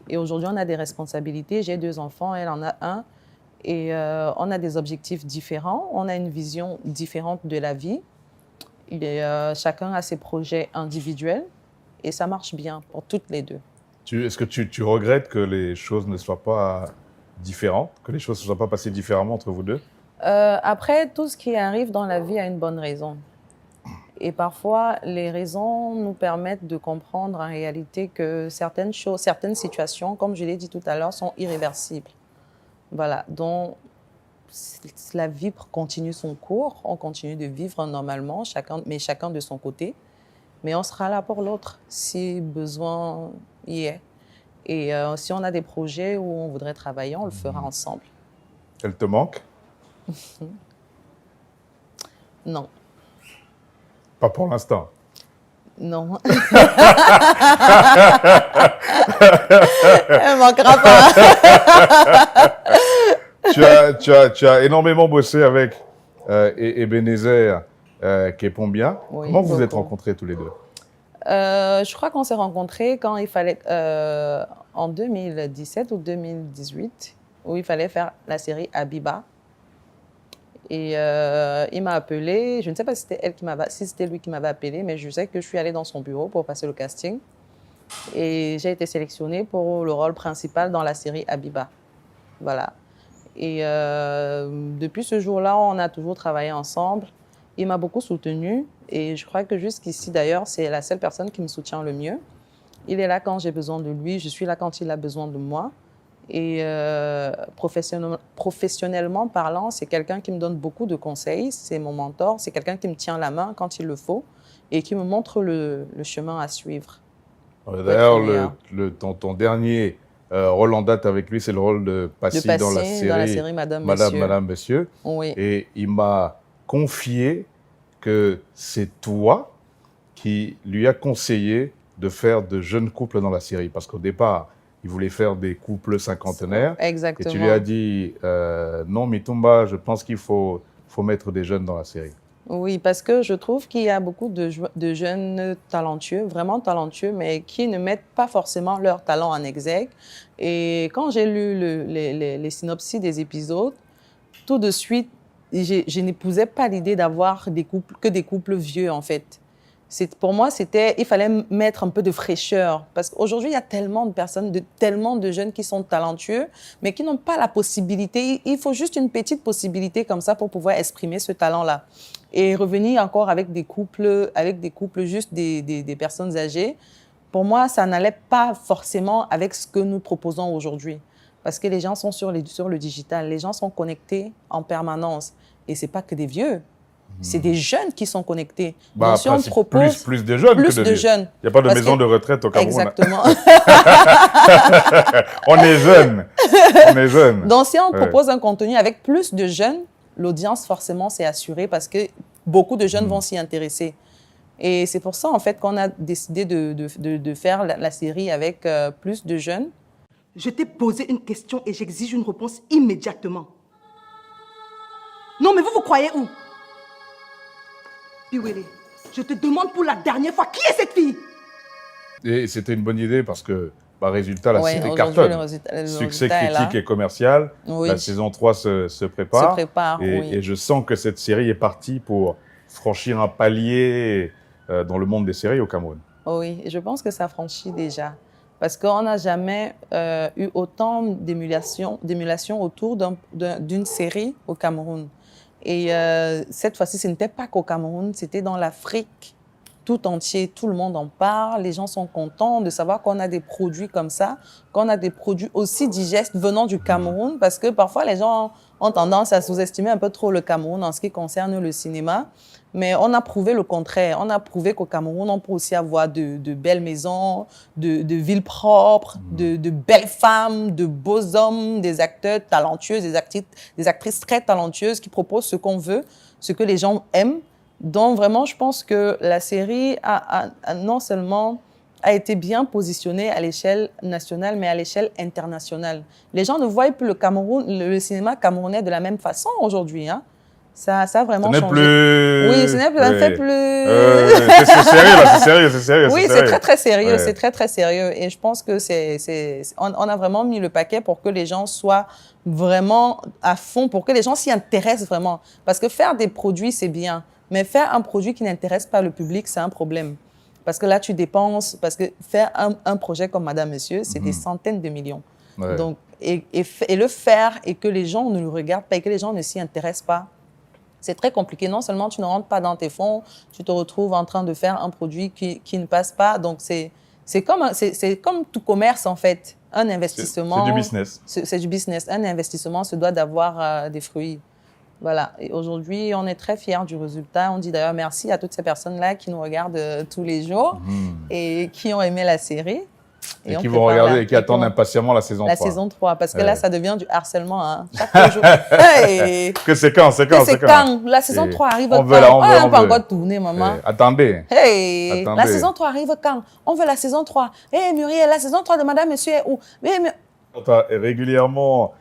Et aujourd'hui, on a des responsabilités. J'ai 2 enfants, elle en a 1. Et on a des objectifs différents. On a une vision différente de la vie. Et, chacun a ses projets individuels. Et ça marche bien pour toutes les 2. Est-ce que tu regrettes que les choses ne soient pas différentes, que les choses ne soient pas passées différemment entre vous deux? Après, tout ce qui arrive dans la vie a une bonne raison. Et parfois, les raisons nous permettent de comprendre en réalité que certaines choses, certaines situations, comme je l'ai dit tout à l'heure, sont irréversibles. Voilà, donc la vie continue son cours, on continue de vivre normalement, mais chacun de son côté. Mais on sera là pour l'autre si besoin y est. Et si on a des projets où on voudrait travailler, on le fera ensemble. Elle te manque? Non. Pas pour l'instant. Non. Elle manquera pas. Tu as énormément bossé avec Ebenezer Kepombia. Oui, Comment vous vous êtes beaucoup. rencontrés tous les deux? Je crois qu'on s'est rencontrés quand il fallait, en 2017 ou 2018, où il fallait faire la série Habiba. Et il m'a appelé, je ne sais pas si c'était lui qui m'avait appelé, mais je sais que je suis allée dans son bureau pour passer le casting. Et j'ai été sélectionnée pour le rôle principal dans la série Habiba. Voilà. Et depuis ce jour-là, on a toujours travaillé ensemble. Il m'a beaucoup soutenue et je crois que jusqu'ici, d'ailleurs, c'est la seule personne qui me soutient le mieux. Il est là quand j'ai besoin de lui, je suis là quand il a besoin de moi. Et professionnellement parlant, c'est quelqu'un qui me donne beaucoup de conseils, c'est mon mentor, c'est quelqu'un qui me tient la main quand il le faut et qui me montre le chemin à suivre. D'ailleurs, ton dernier rôle en date avec lui, c'est le rôle de Passy dans la série Madame, Monsieur. Oui. Et il m'a confié que c'est toi qui lui a conseillé de faire de jeunes couples dans la série. Parce qu'au départ, il voulait faire des couples cinquantenaires. Exactement. Et tu lui as dit, non, Mitumba, je pense qu'il faut mettre des jeunes dans la série. Oui, parce que je trouve qu'il y a beaucoup de jeunes talentueux, vraiment talentueux, mais qui ne mettent pas forcément leur talent en exergue. Et quand j'ai lu les synopsis des épisodes, tout de suite, je n'épousais pas l'idée d'avoir que des couples vieux, en fait. Pour moi, il fallait mettre un peu de fraîcheur. Parce qu'aujourd'hui, il y a tellement de personnes, tellement de jeunes qui sont talentueux, mais qui n'ont pas la possibilité. Il faut juste une petite possibilité comme ça pour pouvoir exprimer ce talent-là. Et revenir encore avec des couples juste des personnes âgées, pour moi, ça n'allait pas forcément avec ce que nous proposons aujourd'hui. Parce que les gens sont sur le digital, les gens sont connectés en permanence. Et ce n'est pas que des vieux. C'est des jeunes qui sont connectés. Bah, donc, si on propose plus de jeunes plus que de jeunes. Il n'y a pas de maison de retraite au Cameroun. Exactement. On est jeunes. On est jeunes. Donc, si on propose un contenu avec plus de jeunes, l'audience, forcément, c'est assuré parce que beaucoup de jeunes vont s'y intéresser. Et c'est pour ça, en fait, qu'on a décidé de faire la série avec plus de jeunes. Je t'ai posé une question et j'exige une réponse immédiatement. Non, mais vous croyez où? Piwele, je te demande pour la dernière fois, qui est cette fille? Et c'était une bonne idée parce que, résultat, la série aujourd'hui, cartonne. le Succès résultat est là. critique et commercial. Oui. La saison 3 se prépare. Se prépare, oui. Et je sens que cette série est partie pour franchir un palier dans le monde des séries au Cameroun. Oui, je pense que ça franchit déjà. Parce qu'on n'a jamais eu autant d'émulation autour d'une série au Cameroun. Et cette fois-ci, ce n'était pas qu'au Cameroun, c'était dans l'Afrique tout entier. Tout le monde en parle, les gens sont contents de savoir qu'on a des produits comme ça, qu'on a des produits aussi digestes venant du Cameroun, parce que parfois les gens ont tendance à sous-estimer un peu trop le Cameroun en ce qui concerne le cinéma. Mais on a prouvé le contraire. On a prouvé qu'au Cameroun, on peut aussi avoir de belles maisons, de villes propres, de belles femmes, de beaux hommes, des acteurs talentueux, des actrices très talentueuses qui proposent ce qu'on veut, ce que les gens aiment. Donc vraiment, je pense que la série a non seulement a été bien positionnée à l'échelle nationale, mais à l'échelle internationale. Les gens ne voient plus le cinéma camerounais de la même façon aujourd'hui, hein. Ça a vraiment changé. Oui, ce n'est plus. Ça fait plus. C'est sérieux, là, c'est sérieux. Oui, c'est très, très sérieux. Ouais. C'est très, très sérieux. Et je pense que on a vraiment mis le paquet pour que les gens soient vraiment à fond, pour que les gens s'y intéressent vraiment. Parce que faire des produits, c'est bien. Mais faire un produit qui n'intéresse pas le public, c'est un problème. Parce que là, tu dépenses. Parce que faire un projet comme Madame, Monsieur, c'est des centaines de millions. Ouais. Donc, et le faire et que les gens ne le regardent pas et que les gens ne s'y intéressent pas, c'est très compliqué. Non seulement tu ne rentres pas dans tes fonds, tu te retrouves en train de faire un produit qui ne passe pas. Donc, c'est comme tout commerce, en fait. Un investissement... C'est du business. C'est du business. Un investissement se doit d'avoir des fruits. Voilà. Et aujourd'hui, on est très fiers du résultat. On dit d'ailleurs merci à toutes ces personnes-là qui nous regardent tous les jours et qui ont aimé la série. Et on qui vont prépare regarder et qui attendent impatiemment la saison 3. La saison 3, parce que là, ça devient du harcèlement. Hein. Chaque jour. Hey. Que c'est quand? La saison 3 arrive on quand? veut On n'a pas encore tourné, maman. Attendez. Hey. Attendez. La saison 3 arrive quand? On veut la saison 3. Hé, Muriel, la saison 3 de Madame Monsieur est où? On t'a régulièrement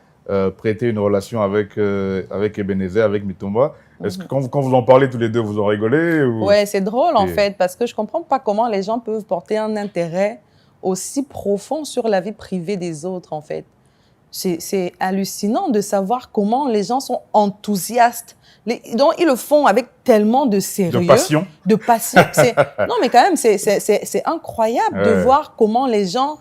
prêté une relation avec Ebenezer, avec Mitumba. Est-ce que quand vous en parlez tous les deux, vous en rigolez ou... Ouais, c'est drôle en fait, parce que je comprends pas comment les gens peuvent porter un intérêt aussi profond sur la vie privée des autres en fait. C'est hallucinant de savoir comment les gens sont enthousiastes. Donc, ils le font avec tellement de sérieux. De passion. De passion. Non, mais quand même, c'est incroyable de voir comment les gens...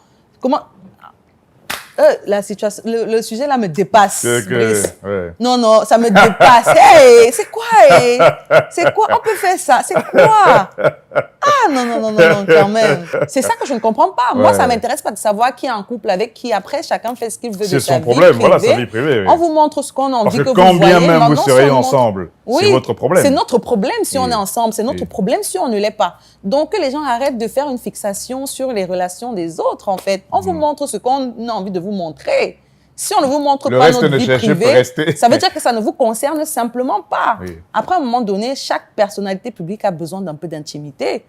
la situation, le sujet là me dépasse. Brice. Ouais. Non, ça me dépasse. Hey, c'est quoi? Hey? C'est quoi? On peut faire ça. C'est quoi? Ah non, quand même. C'est ça que je ne comprends pas. Moi, ça m'intéresse pas de savoir qui est en couple avec qui. Après, chacun fait ce qu'il veut de sa vie privée. C'est son problème, voilà, sa vie privée. Oui. On vous montre ce qu'on a envie que vous voyez. Parce que quand bien même maintenant, vous seriez ensemble, c'est votre problème. C'est notre problème si on est ensemble. C'est notre problème si on ne l'est pas. Donc, que les gens arrêtent de faire une fixation sur les relations des autres, en fait. On vous montre ce qu'on a envie de vous montrer. Si on ne vous montre pas notre vie privée, ça veut dire que ça ne vous concerne simplement pas. Oui. Après, à un moment donné, chaque personnalité publique a besoin d'un peu d'intimité.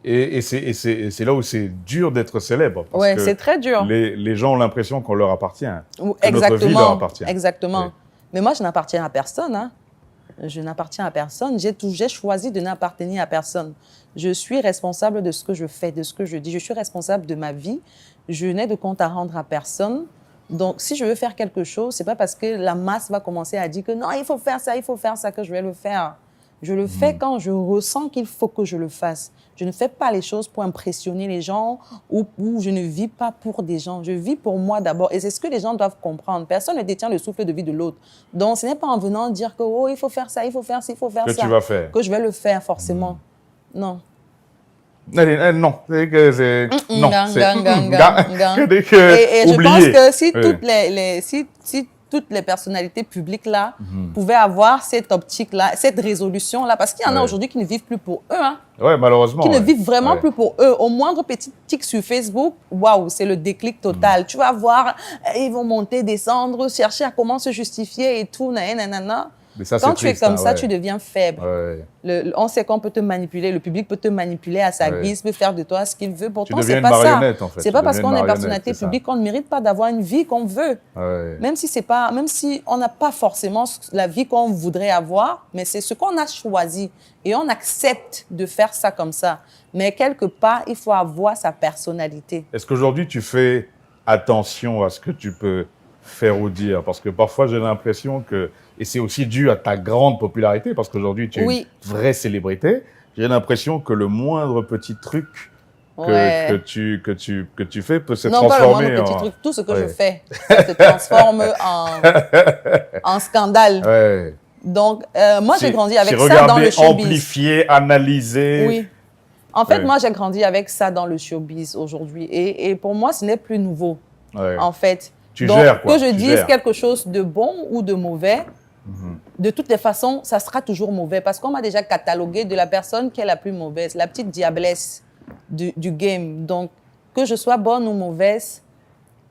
Et c'est là où c'est dur d'être célèbre. Oui, c'est très dur. Les gens ont l'impression qu'on leur appartient. Que notre vie leur appartient. Exactement. Oui. Mais moi, je n'appartiens à personne. Hein. Je n'appartiens à personne. J'ai choisi de n'appartenir à personne. Je suis responsable de ce que je fais, de ce que je dis. Je suis responsable de ma vie. Je n'ai de compte à rendre à personne. Donc, si je veux faire quelque chose, ce n'est pas parce que la masse va commencer à dire que non, il faut faire ça que je vais le faire. Je le fais quand je ressens qu'il faut que je le fasse. Je ne fais pas les choses pour impressionner les gens ou je ne vis pas pour des gens. Je vis pour moi d'abord. Et c'est ce que les gens doivent comprendre. Personne ne détient le souffle de vie de l'autre. Donc, ce n'est pas en venant dire que oh, il faut faire ça, il faut faire ça, il faut faire ça. Que tu vas faire. Que je vais le faire forcément. Non. Non, c'est que non, c'est et je pense que si toutes les personnalités publiques là pouvaient avoir cette optique là, cette résolution là, parce qu'il y en a aujourd'hui qui ne vivent plus pour eux, hein. Ouais, malheureusement. Qui ne vivent vraiment plus pour eux. Au moindre petit tic sur Facebook, waouh, c'est le déclic total. Tu vas voir, ils vont monter, descendre, chercher à comment se justifier et tout, nanana. Ça, quand tu triste, es comme ça, tu deviens faible. Ouais. On sait qu'on peut te manipuler, le public peut te manipuler à sa guise, peut faire de toi ce qu'il veut. Pourtant, c'est pas ça. En fait. C'est pas parce qu'on est personnalité publique qu'on ne mérite pas d'avoir une vie qu'on veut. Ouais. Même si on n'a pas forcément la vie qu'on voudrait avoir, mais c'est ce qu'on a choisi. Et on accepte de faire ça comme ça. Mais quelque part, il faut avoir sa personnalité. Est-ce qu'aujourd'hui, tu fais attention à ce que tu peux faire ou dire? Parce que parfois, j'ai l'impression que... Et c'est aussi dû à ta grande popularité, parce qu'aujourd'hui, tu es une vraie célébrité. J'ai l'impression que le moindre petit truc que tu fais peut se transformer non, pas le moindre petit truc. Tout ce que je fais, ça se transforme en scandale. Ouais. Donc, moi, j'ai grandi avec ça dans le showbiz. Amplifié, analysé. Oui. En fait, moi, j'ai grandi avec ça dans le showbiz aujourd'hui. Et pour moi, ce n'est plus nouveau, en fait. Donc, gères, quoi. Que je dise quelque chose de bon ou de mauvais, de toutes les façons, ça sera toujours mauvais. Parce qu'on m'a déjà catalogué de la personne qui est la plus mauvaise, la petite diablesse du game. Donc, que je sois bonne ou mauvaise,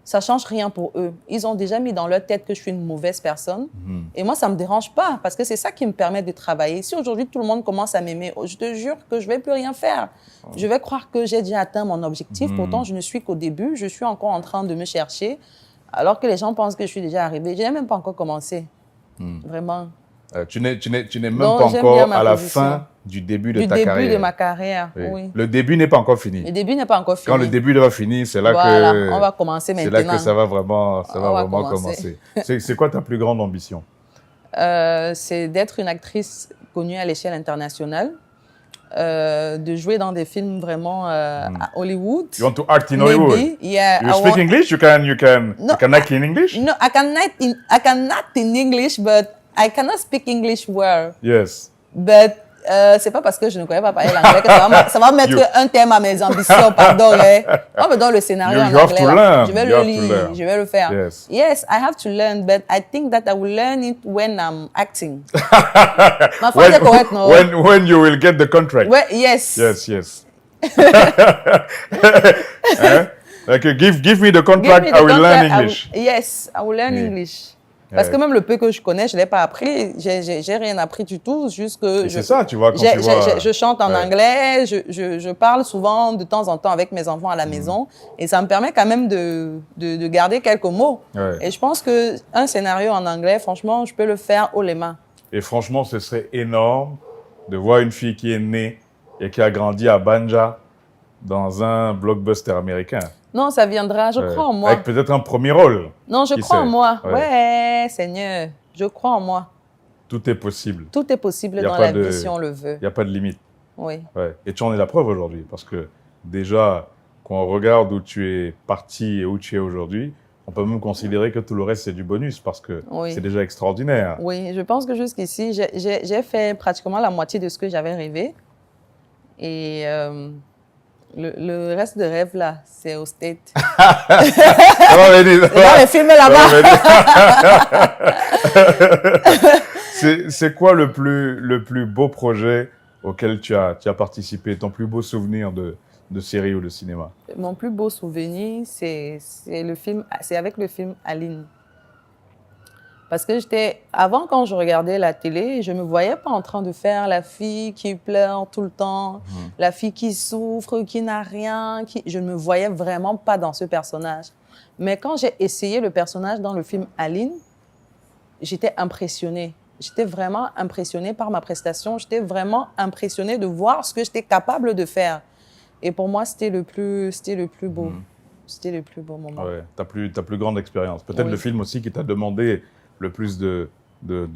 ça ne change rien pour eux. Ils ont déjà mis dans leur tête que je suis une mauvaise personne. Et moi, ça ne me dérange pas parce que c'est ça qui me permet de travailler. Si aujourd'hui, tout le monde commence à m'aimer, je te jure que je ne vais plus rien faire. Je vais croire que j'ai déjà atteint mon objectif. Pourtant, je ne suis qu'au début. Je suis encore en train de me chercher. Alors que les gens pensent que je suis déjà arrivée. Je n'ai même pas encore commencé. Vraiment. Tu n'es même pas encore à la fin du début de ta carrière. Du début de ma carrière, oui. Le début n'est pas encore fini. Le début n'est pas encore fini. Quand le début va finir, c'est là que... on va commencer maintenant. C'est là que ça va vraiment commencer. C'est quoi ta plus grande ambition? C'est d'être une actrice connue à l'échelle internationale. De jouer dans des films vraiment à Hollywood. You want to act in Hollywood? Yeah. You speak English? You can act in English? No, I can act in English, but I cannot speak English well. Yes. But c'est pas parce que je ne connais pas parler l'anglais que ça va mettre un thème à mes ambitions, pardon. On me donne le scénario en anglais. Je vais le lire, je vais le faire. Yes, I have to learn, but I think that I will learn it when I'm acting. Ma phrase est correcte, non? When you will get the contract. Yes. Yes. Like, give me the Give contract, me I the will learn contract, English. Yes, I will learn Yeah. English. Parce Ouais. que même le peu que je connais, je ne l'ai pas appris. J'ai rien appris du tout. Juste que Et c'est ça, tu vois, quand tu vois... je chante en Ouais. anglais, je parle souvent de temps en temps avec mes enfants à la maison. Et ça me permet quand même de garder quelques mots. Ouais. Et je pense qu'un scénario en anglais, franchement, je peux le faire haut les mains. Et franchement, ce serait énorme de voir une fille qui est née et qui a grandi à Banja dans un blockbuster américain. Non, ça viendra, je crois en moi. Avec peut-être un premier rôle. Non, je Qui crois en sait? moi. Ouais. Ouais, Seigneur, je crois en moi. Tout est possible. Tout est possible Y a dans pas la de- vie si on le veut. Il n'y a pas de limite. Oui. Ouais. Et tu en es la preuve aujourd'hui. Parce que déjà, quand on regarde où tu es parti et où tu es aujourd'hui, on peut même considérer que tout le reste, c'est du bonus. Parce que Oui. c'est déjà extraordinaire. Oui, je pense que jusqu'ici, j'ai fait pratiquement la moitié de ce que j'avais rêvé. Et le reste de rêve, là, c'est au State. Ça va venir, ça Dans va. les films Ça là-bas. va venir. C'est quoi le plus beau projet auquel tu as participé, ton plus beau souvenir de série ou de cinéma? Mon plus beau souvenir, c'est avec le film Aline. Parce que avant, quand je regardais la télé, je ne me voyais pas en train de faire la fille qui pleure tout le temps, la fille qui souffre, qui n'a rien. Je ne me voyais vraiment pas dans ce personnage. Mais quand j'ai essayé le personnage dans le film Aline, j'étais impressionnée. J'étais vraiment impressionnée par ma prestation. J'étais vraiment impressionnée de voir ce que j'étais capable de faire. Et pour moi, c'était le plus beau. C'était le plus beau moment. Ouais, ta plus grande expérience. Peut-être Oui. le film aussi qui t'a demandé le plus de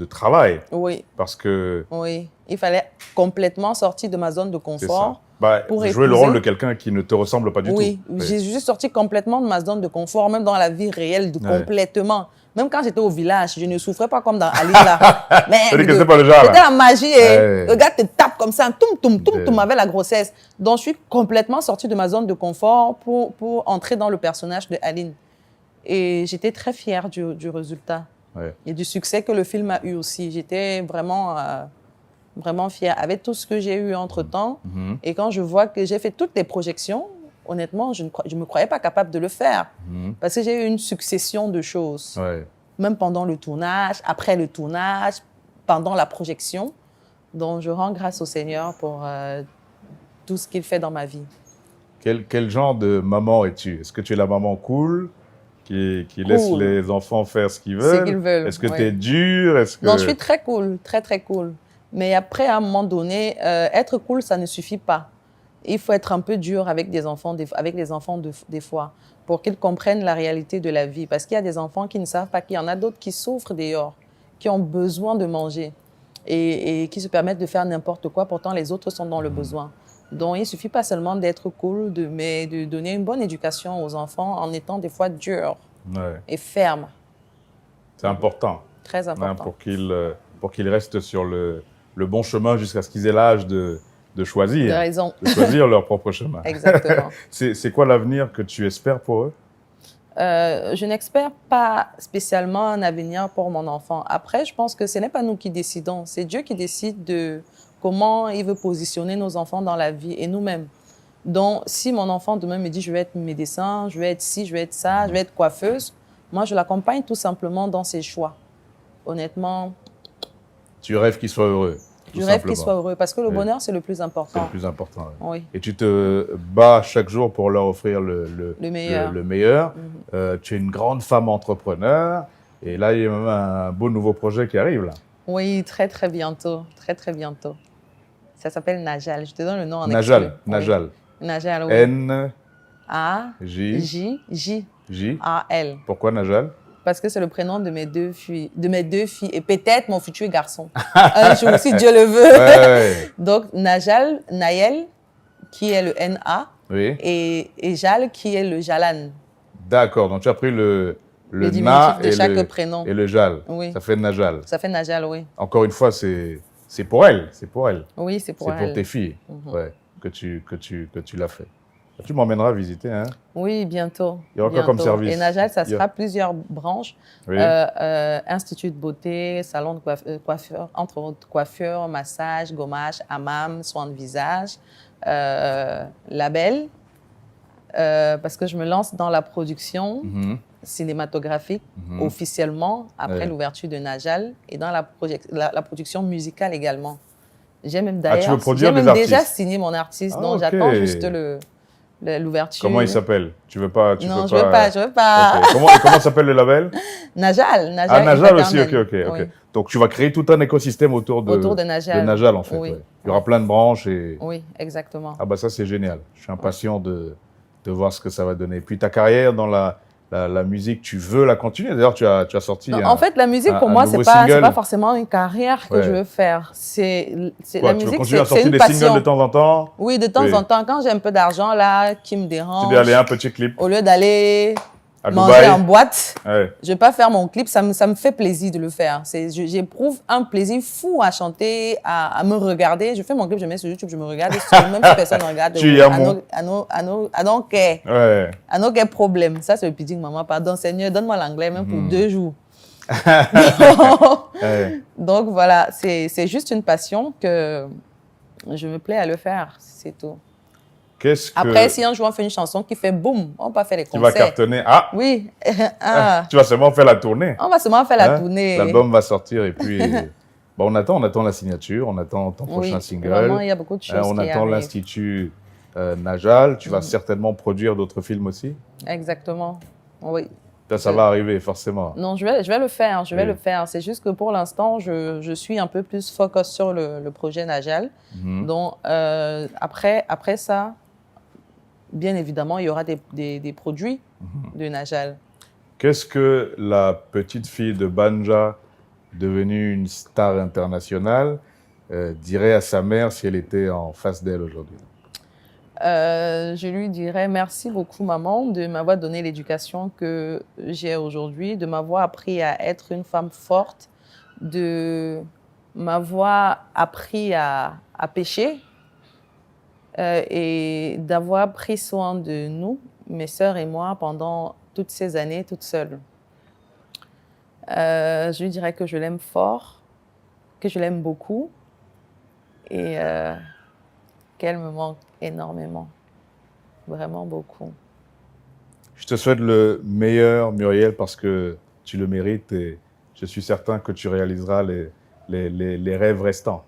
travail. Oui, Parce que oui. Il fallait complètement sortir de ma zone de c'est ça. confort. Bah, pour jouer le épouser- rôle de quelqu'un qui ne te ressemble pas du Oui, tout. j'ai juste sorti complètement de ma zone de confort, même dans la vie réelle, Ouais. complètement. Même quand j'étais au village, je ne souffrais pas comme dans Ali là. Mais C'est-à-dire que c'est pas le genre, c'était là. la magie. Et Ouais. le gars te tape comme ça, Ouais. avec la grossesse. Donc je suis complètement sortie de ma zone de confort pour entrer dans le personnage de Aline. Et j'étais très fière du résultat Ouais. et du succès que le film a eu aussi. J'étais vraiment, vraiment fière avec tout ce que j'ai eu entre-temps. Mhm. Et quand je vois que j'ai fait toutes les projections, honnêtement, je ne me croyais pas capable de le faire. Mhm. Parce que j'ai eu une succession de choses. Ouais. Même pendant le tournage, après le tournage, pendant la projection. Donc, je rends grâce au Seigneur pour tout ce qu'il fait dans ma vie. Quel genre de maman es-tu? Est-ce que tu es la maman cool qui laisse Cool. les enfants faire ce qu'ils veulent? qu'ils veulent, Est-ce que ouais. tu es dur? Est-ce que... Non, je suis très cool, très, très cool. Mais après, à un moment donné, être cool, ça ne suffit pas. Il faut être un peu dur avec les enfants des fois, pour qu'ils comprennent la réalité de la vie. Parce qu'il y a des enfants qui ne savent pas qu'il y en a d'autres qui souffrent dehors, qui ont besoin de manger et qui se permettent de faire n'importe quoi. Pourtant, les autres sont dans le besoin. Donc, il ne suffit pas seulement d'être cool, mais de donner une bonne éducation aux enfants en étant des fois dur Ouais. et ferme. C'est important, Très hein, important. pour qu'ils restent sur le bon chemin jusqu'à ce qu'ils aient l'âge de Tu as choisir, raison. de choisir leur propre chemin. Exactement. C'est quoi l'avenir que tu espères pour eux? Je n'espère pas spécialement un avenir pour mon enfant. Après, je pense que ce n'est pas nous qui décidons. C'est Dieu qui décide de comment il veut positionner nos enfants dans la vie et nous-mêmes. Donc, si mon enfant demain me dit je vais être médecin, je vais être ci, je vais être ça, je vais être coiffeuse, moi, je l'accompagne tout simplement dans ses choix. Honnêtement, Tu rêves qu'ils soient heureux, tout je rêve qu'il simplement. soit heureux parce que le Oui. bonheur, c'est le plus C'est important. le plus important. Ouais. Oui, Et tu te bats chaque jour pour leur offrir le meilleur. le meilleur. Mhm. Tu es une grande femme entrepreneur. Et là, il y a même un beau nouveau projet qui arrive. Là. Oui, très, très bientôt. Très, très bientôt. Ça s'appelle Najal. Je te donne le nom en Najal. exclu. Najal. Oui. Najal, oui. N-J-J. A-J-J-A-L. Pourquoi Najal? Parce que c'est le prénom de mes deux filles, et peut-être mon futur garçon. Un jour, si Dieu le veut. Ouais. Donc, Najal, Nayel, qui est le N-A, Oui. et Jal, qui est le Jalan. D'accord. Donc, tu as pris le Le Na diminutif de chaque prénom. et le Jal. Oui. Ça fait Najal. Ça fait Najal, oui. Encore une fois, c'est pour elle. C'est pour elle. Oui, c'est pour C'est elle. pour tes filles, Mhm. ouais, que tu l'as fait. Tu m'emmèneras visiter, hein? Oui, bientôt. Il y aura quoi comme bientôt. service? Et Najal, ça Il y a- sera plusieurs branches. Oui. Institut de beauté, salon de coiffure, entre autres coiffure, massage, gommage, hammam, soins de visage, label, parce que je me lance dans la production cinématographique officiellement après l'ouverture de Najal et dans la production musicale également. J'ai même d'ailleurs déjà signé mon artiste, donc j'attends juste l'ouverture. Comment il s'appelle? Tu veux pas? Non, je veux pas. Okay. Comment s'appelle le label? Najal. Ah, Najal aussi, ok. Oui. Donc tu vas créer tout un écosystème autour de Najal en fait. Oui. Ouais. Il y aura plein de branches et... Oui, exactement. Ah bah ça c'est génial. Je suis impatient de voir ce que ça va donner. Puis ta carrière dans la musique, tu veux la continuer? D'ailleurs, tu as sorti en fait, la musique, pour moi, c'est pas forcément une carrière que je veux faire. La musique, tu veux continuer à sortir des singles de temps en temps? Oui, de temps en temps. Quand j'ai un peu d'argent, là, qui me dérange. Tu dois aller un petit clip. Au lieu d'aller à manger Dubaï. en boîte, Ouais. je vais pas faire mon clip. Ça me fait plaisir de le faire. J'éprouve un plaisir fou à chanter, à me regarder. Je fais mon clip, je mets sur YouTube, je me regarde. Même si personne ne regarde. I don't care. Ouais. I don't care problème. Ça, c'est le petit maman. Pardon, Seigneur, donne-moi l'anglais, même pour 2 jours. Donc, voilà, c'est juste une passion que je me plais à le faire. C'est tout. Après, si un jour on fait une chanson qui fait boum, on va faire les concerts. Tu vas cartonner. Ah! Oui. Tu vas seulement faire la tournée. On va seulement faire la tournée. L'album va sortir et puis... on attend la signature, on attend ton prochain single. Vraiment, il y a beaucoup de choses on attend l'Institut Najal. Tu vas certainement produire d'autres films aussi? Exactement, oui. Ça va arriver, forcément. Non, je vais le faire, le faire. C'est juste que pour l'instant, je suis un peu plus focus sur le projet Najal. Donc, après ça, bien évidemment, il y aura des produits de Najal. Qu'est-ce que la petite fille de Banja, devenue une star internationale, dirait à sa mère si elle était en face d'elle aujourd'hui? Je lui dirais merci beaucoup, maman, de m'avoir donné l'éducation que j'ai aujourd'hui, de m'avoir appris à être une femme forte, de m'avoir appris à pêcher et d'avoir pris soin de nous, mes sœurs et moi, pendant toutes ces années, toute seule. Je lui dirais que je l'aime fort, que je l'aime beaucoup et qu'elle me manque énormément, vraiment beaucoup. Je te souhaite le meilleur, Muriel, parce que tu le mérites et je suis certain que tu réaliseras les rêves restants.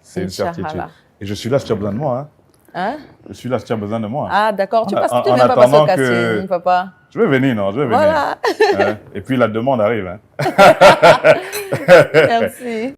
C'est une certitude. Et je suis là si tu as besoin de moi. Hein? Je suis là si tu as besoin de moi. Ah, d'accord. Tu ne viens pas passer au casting, papa? Je vais venir, non, je vais venir. Voilà. Et puis la demande arrive. Merci.